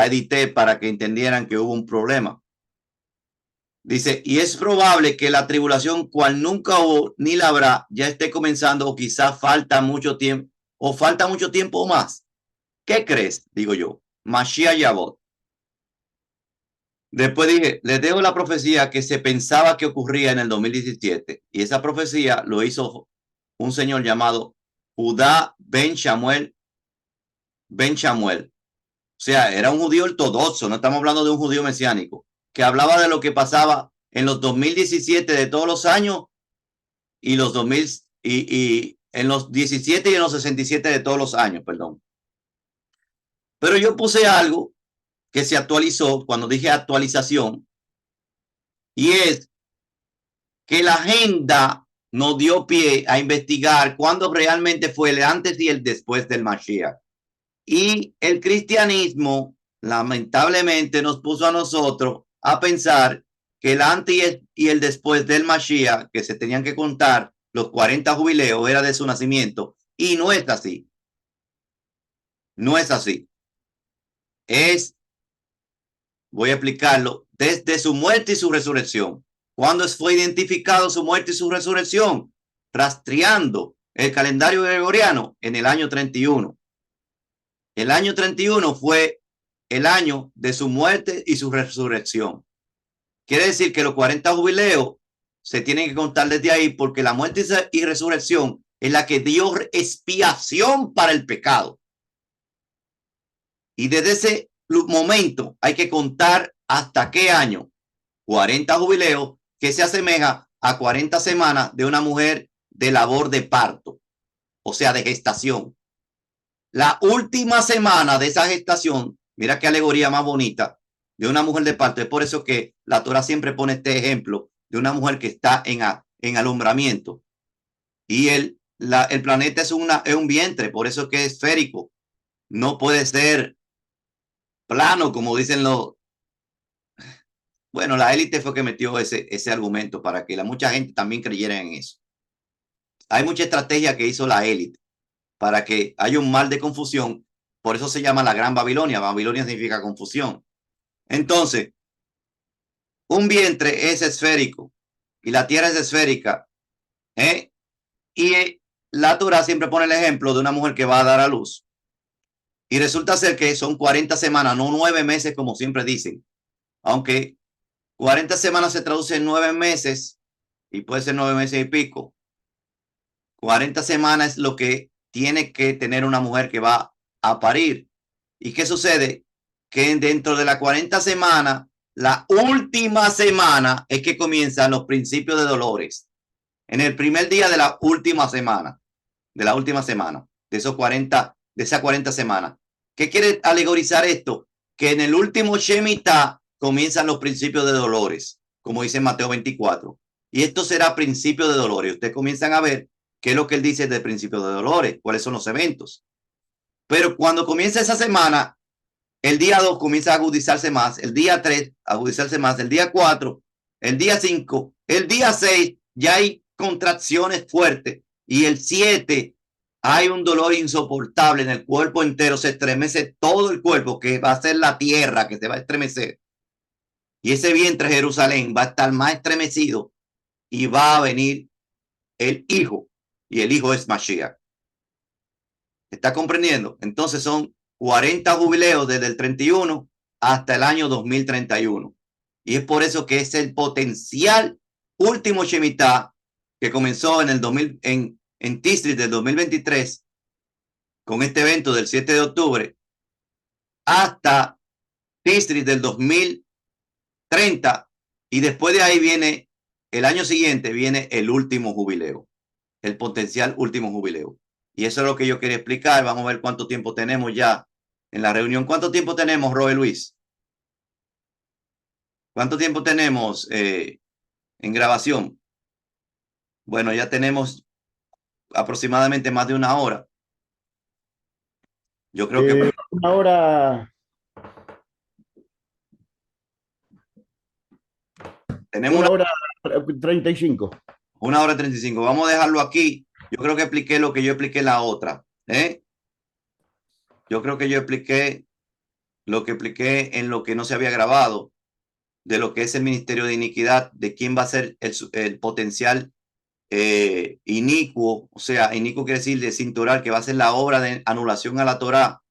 edité para que entendieran que hubo un problema. Dice, y es probable que la tribulación, cual nunca hubo ni la habrá, ya esté comenzando, o quizás falta mucho tiempo o más. ¿Qué crees? Digo yo. Mashiach Yavot. Después dije, les dejo la profecía que se pensaba que ocurría en el 2017. Y esa profecía lo hizo un señor llamado Judá Ben Shamuel. O sea, era un judío ortodoxo, no estamos hablando de un judío mesiánico, que hablaba de lo que pasaba en los 2017 de todos los años y los 2000 y en los 17 y en los 67 de todos los años, perdón. Pero yo puse algo que se actualizó cuando dije actualización, y es que la agenda nos dio pie a investigar cuándo realmente fue el antes y el después del Mashiach. Y el cristianismo lamentablemente nos puso a nosotros a pensar que el antes y el después del Mashiach, que se tenían que contar los 40 jubileos, era de su nacimiento, y no es así. No es así. Voy a explicarlo, desde su muerte y su resurrección. ¿Cuándo fue identificado su muerte y su resurrección? Rastreando el calendario gregoriano en el año 31. El año 31 fue el año de su muerte y su resurrección. Quiere decir que los 40 jubileos se tienen que contar desde ahí, porque la muerte y resurrección es la que dio expiación para el pecado. Y desde ese momento hay que contar hasta qué año. 40 jubileos, que se asemeja a 40 semanas de una mujer de labor de parto, o sea, de gestación. La última semana de esa gestación, mira qué alegoría más bonita, de una mujer de parto. Es por eso que la Torah siempre pone este ejemplo de una mujer que está en alumbramiento. Y el planeta es un vientre, por eso que es esférico. No puede ser plano, como dicen los... Bueno, la élite fue que metió ese argumento para que mucha gente también creyera en eso. Hay mucha estrategia que hizo la élite para que haya un mal de confusión. Por eso se llama la Gran Babilonia. Babilonia significa confusión. Entonces, un vientre es esférico y la tierra es esférica. Y la Torah siempre pone el ejemplo de una mujer que va a dar a luz. Y resulta ser que son 40 semanas, no 9 meses como siempre dicen. Aunque 40 semanas se traduce en 9 meses y puede ser 9 meses y pico. 40 semanas es lo que tiene que tener una mujer que va a parir. ¿Y qué sucede? Que dentro de las 40 semanas, la última semana es que comienzan los principios de dolores. En el primer día de la última semana, de esas 40 semanas. ¿Qué quiere alegorizar esto? Que en el último Shemitah comienzan los principios de dolores, como dice Mateo 24. Y esto será principio de dolores. Ustedes comienzan a ver qué es lo que él dice de principio de dolores, cuáles son los eventos. Pero cuando comienza esa semana, el día 2 comienza a agudizarse más, el día 3 agudizarse más, el día 4, el día 5, el día 6 ya hay contracciones fuertes, Y el 7 hay un dolor insoportable en el cuerpo entero, se estremece todo el cuerpo, que va a ser la tierra que se va a estremecer. Y ese vientre Jerusalén va a estar más estremecido y va a venir el Hijo. Y el Hijo es Mashiach. ¿Está comprendiendo? Entonces son 40 jubileos desde el 31 hasta el año 2031. Y es por eso que es el potencial último Shemitah que comenzó en el 2000, en Tisri del 2023 con este evento del 7 de octubre hasta Tisri del 2030 y después de ahí viene el año siguiente viene el último jubileo, el potencial último jubileo. Y eso es lo que yo quería explicar. Vamos a ver cuánto tiempo tenemos ya en la reunión. ¿Cuánto tiempo tenemos, Robert Luis? ¿Cuánto tiempo tenemos en grabación? Bueno, ya tenemos aproximadamente más de una hora. Yo creo que Una hora, tenemos una hora 35. una hora 35. Vamos a dejarlo aquí. Yo creo que expliqué lo que yo expliqué en la otra. Yo creo que yo expliqué lo que expliqué en lo que no se había grabado, de lo que es el Ministerio de Iniquidad, de quién va a ser el potencial inicuo, o sea, inicuo quiere decir de cinturar, que va a ser la obra de anulación a la Torá,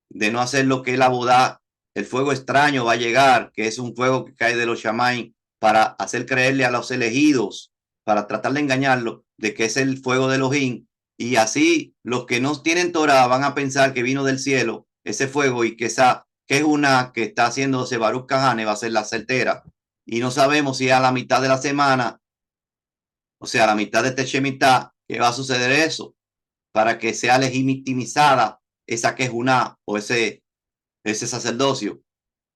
de no hacer lo que es la bodá. El fuego extraño va a llegar, que es un fuego que cae de los Shamaim para hacer creerle a los elegidos, para tratar de engañarlo, de que es el fuego de Elohim. Y así los que no tienen Torá van a pensar que vino del cielo ese fuego y que esa que es una que está haciéndose Baruch Kahane va a ser la certera. Y no sabemos si a la mitad de la semana, o sea, a la mitad de este Shemitah, que va a suceder eso, para que sea legitimizada esa quejuna o ese sacerdocio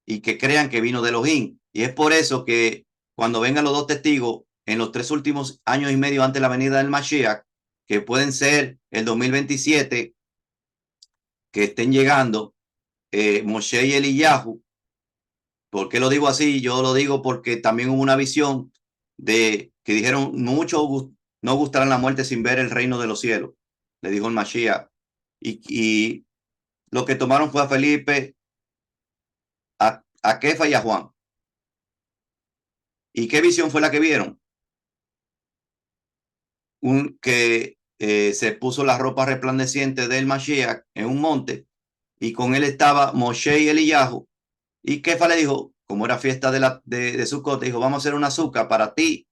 y que crean que vino de Elohim. Y es por eso que cuando vengan los dos testigos en los 3 últimos años y medio antes de la venida del Mashiach, que pueden ser el 2027, que estén llegando Moshe y Eliyahu. ¿Por qué lo digo así? Yo lo digo porque también hubo una visión de que dijeron muchos no gustarán la muerte sin ver el reino de los cielos, le dijo el Mashiach. Y lo que tomaron fue a Felipe, a Kefa y a Juan. ¿Y qué visión fue la que vieron? Que se puso la ropa resplandeciente del Mashiach en un monte y con él estaba Moshe y Eliyahu. Y Kefa le dijo, como era fiesta de Sukkot, dijo, vamos a hacer un azúcar para ti,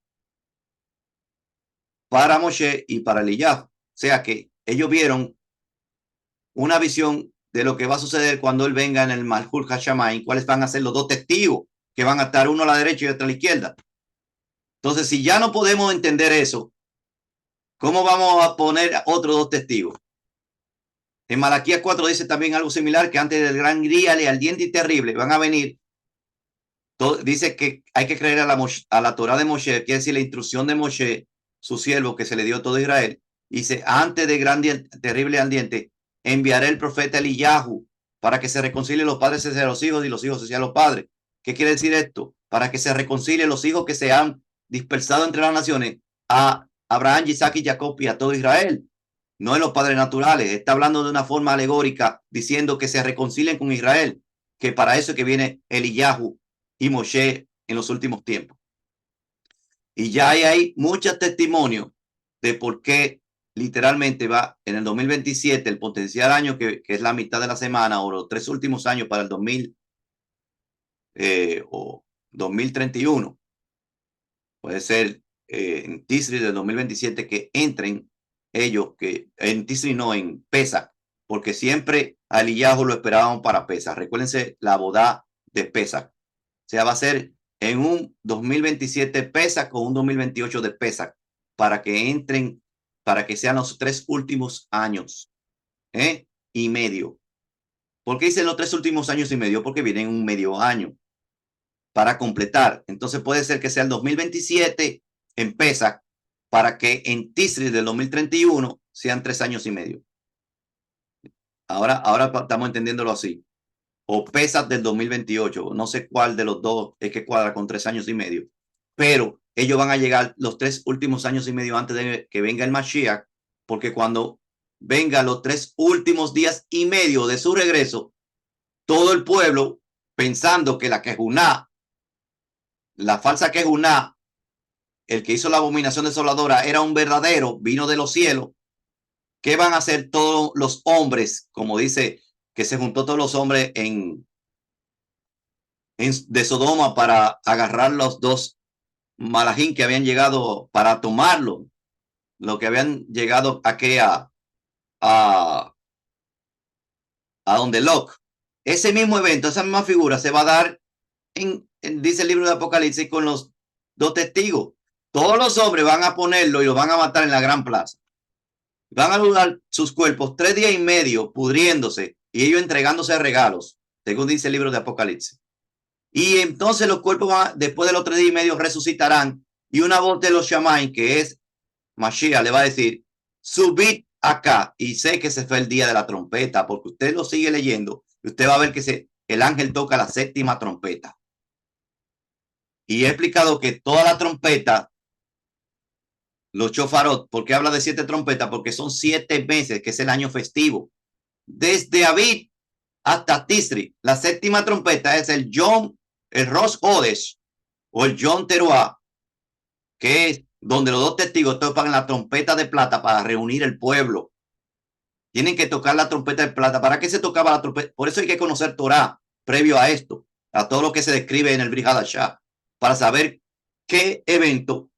para Moshe y para Eliyahu. O sea que ellos vieron una visión de lo que va a suceder cuando él venga en el Malhut Hashamayim, cuáles van a ser los dos testigos que van a estar uno a la derecha y otro a la izquierda. Entonces, si ya no podemos entender eso, ¿cómo vamos a poner otros dos testigos? En Malaquías 4 dice también algo similar, que antes del gran día ardiente y terrible van a venir. Dice que hay que creer a la Torah de Moshe, quiere decir la instrucción de Moshe, su siervo que se le dio a todo Israel. Dice, antes del gran día terrible y ardiente, enviaré el profeta Eliyahu para que se reconcilien los padres hacia los hijos y los hijos hacia los padres. ¿Qué quiere decir esto? Para que se reconcilien los hijos que se han dispersado entre las naciones a Abraham, Isaac y Jacob y a todo Israel. No en los padres naturales. Está hablando de una forma alegórica, diciendo que se reconcilien con Israel, que para eso es que viene Eliyahu y Moshe en los últimos tiempos. Y ya hay muchos testimonios de por qué literalmente va en el 2027, el potencial año que es la mitad de la semana o los 3 últimos años para el 2031. Puede ser en Tisri del 2027 que entren ellos, que en Tisri no, en Pesach, porque siempre a Eliyahu lo esperaban para Pesach. Recuérdense la boda de Pesach. O sea, va a ser en un 2027 Pesach con un 2028 de Pesach para que entren, para que sean los 3 últimos años y medio. ¿Por qué dicen los 3 últimos años y medio? Porque vienen un medio año para completar. Entonces puede ser que sea el 2027 en Pesach para que en Tisri del 2031 sean 3 años y medio. Ahora estamos entendiéndolo así. O Pesach del 2028. No sé cuál de los dos es que cuadra con 3 años y medio. Pero ellos van a llegar los 3 últimos años y medio antes de que venga el Mashiach, porque cuando venga los 3 últimos días y medio de su regreso, todo el pueblo, pensando que la Kejuná, la falsa Kejuná, el que hizo la abominación desoladora, era un verdadero, vino de los cielos. ¿Qué van a hacer todos los hombres? Como dice que se juntó todos los hombres de Sodoma para agarrar los 2 Malachim que habían llegado para tomarlo, lo que habían llegado aquí a donde Lot. Ese mismo evento, esa misma figura se va a dar dice el libro de Apocalipsis, con los 2 testigos. Todos los hombres van a ponerlo y lo van a matar en la gran plaza. Van a durar sus cuerpos 3 días y medio pudriéndose y ellos entregándose regalos, según dice el libro de Apocalipsis. Y entonces los cuerpos después de los 3 días y medio resucitarán, y una voz de los Shammai, que es Mashiach, le va a decir: subid acá. Y sé que ese fue el día de la trompeta, porque usted lo sigue leyendo y usted va a ver que el ángel toca la 7ª trompeta. Y he explicado que toda la trompeta, los shofarot, ¿por qué habla de 7 trompetas? Porque son 7 meses, que es el año festivo. Desde Abid hasta Tisri, la 7ª trompeta es el Rosh Hodesh o el Yom Teruah, que es donde los 2 testigos tocan la trompeta de plata para reunir el pueblo. Tienen que tocar la trompeta de plata. ¿Para qué se tocaba la trompeta? Por eso hay que conocer Torah previo a esto, a todo lo que se describe en el Brit Hadashah, para saber qué evento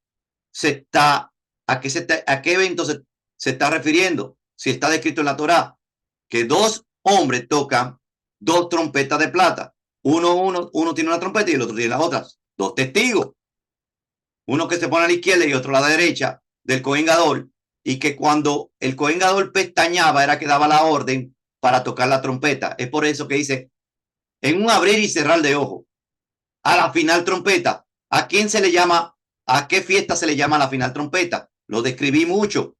a qué evento se está refiriendo. Si está descrito en la Torah que 2 hombres tocan 2 trompetas de plata. Uno tiene una trompeta y el otro tiene las otras. 2 testigos. Uno que se pone a la izquierda y otro a la derecha del Cohen Gadol, y que cuando el Cohen Gadol pestañaba era que daba la orden para tocar la trompeta. Es por eso que dice, en un abrir y cerrar de ojos, a la final trompeta. ¿A quién se le llama? ¿A qué fiesta se le llama la final trompeta? Lo describí mucho.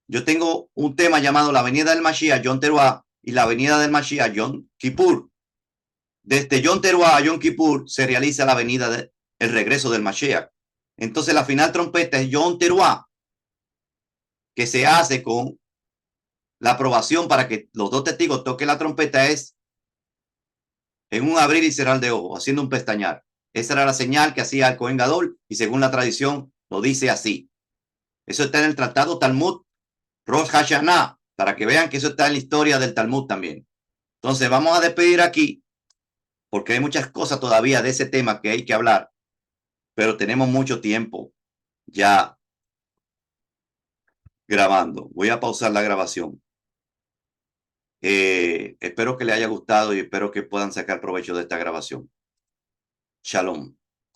Yo tengo un tema llamado la venida del Mashiach, Yom Teruah, y la venida del Mashiach, Yom Kippur. Desde Yom Teruah a Yom Kippur se realiza la venida el regreso del Mashiach. Entonces la final trompeta es Yom Teruah, que se hace con la aprobación para que los 2 testigos toquen la trompeta, es en un abrir y cerrar de ojos, haciendo un pestañear. Esa era la señal que hacía el Cohen Gadol, y según la tradición lo dice así. Eso está en el tratado Talmud Rosh Hashanah, para que vean que eso está en la historia del Talmud también. Entonces vamos a despedir aquí, porque hay muchas cosas todavía de ese tema que hay que hablar, pero tenemos mucho tiempo ya grabando. Voy a pausar la grabación. Espero que les haya gustado y espero que puedan sacar provecho de esta grabación. Shalom.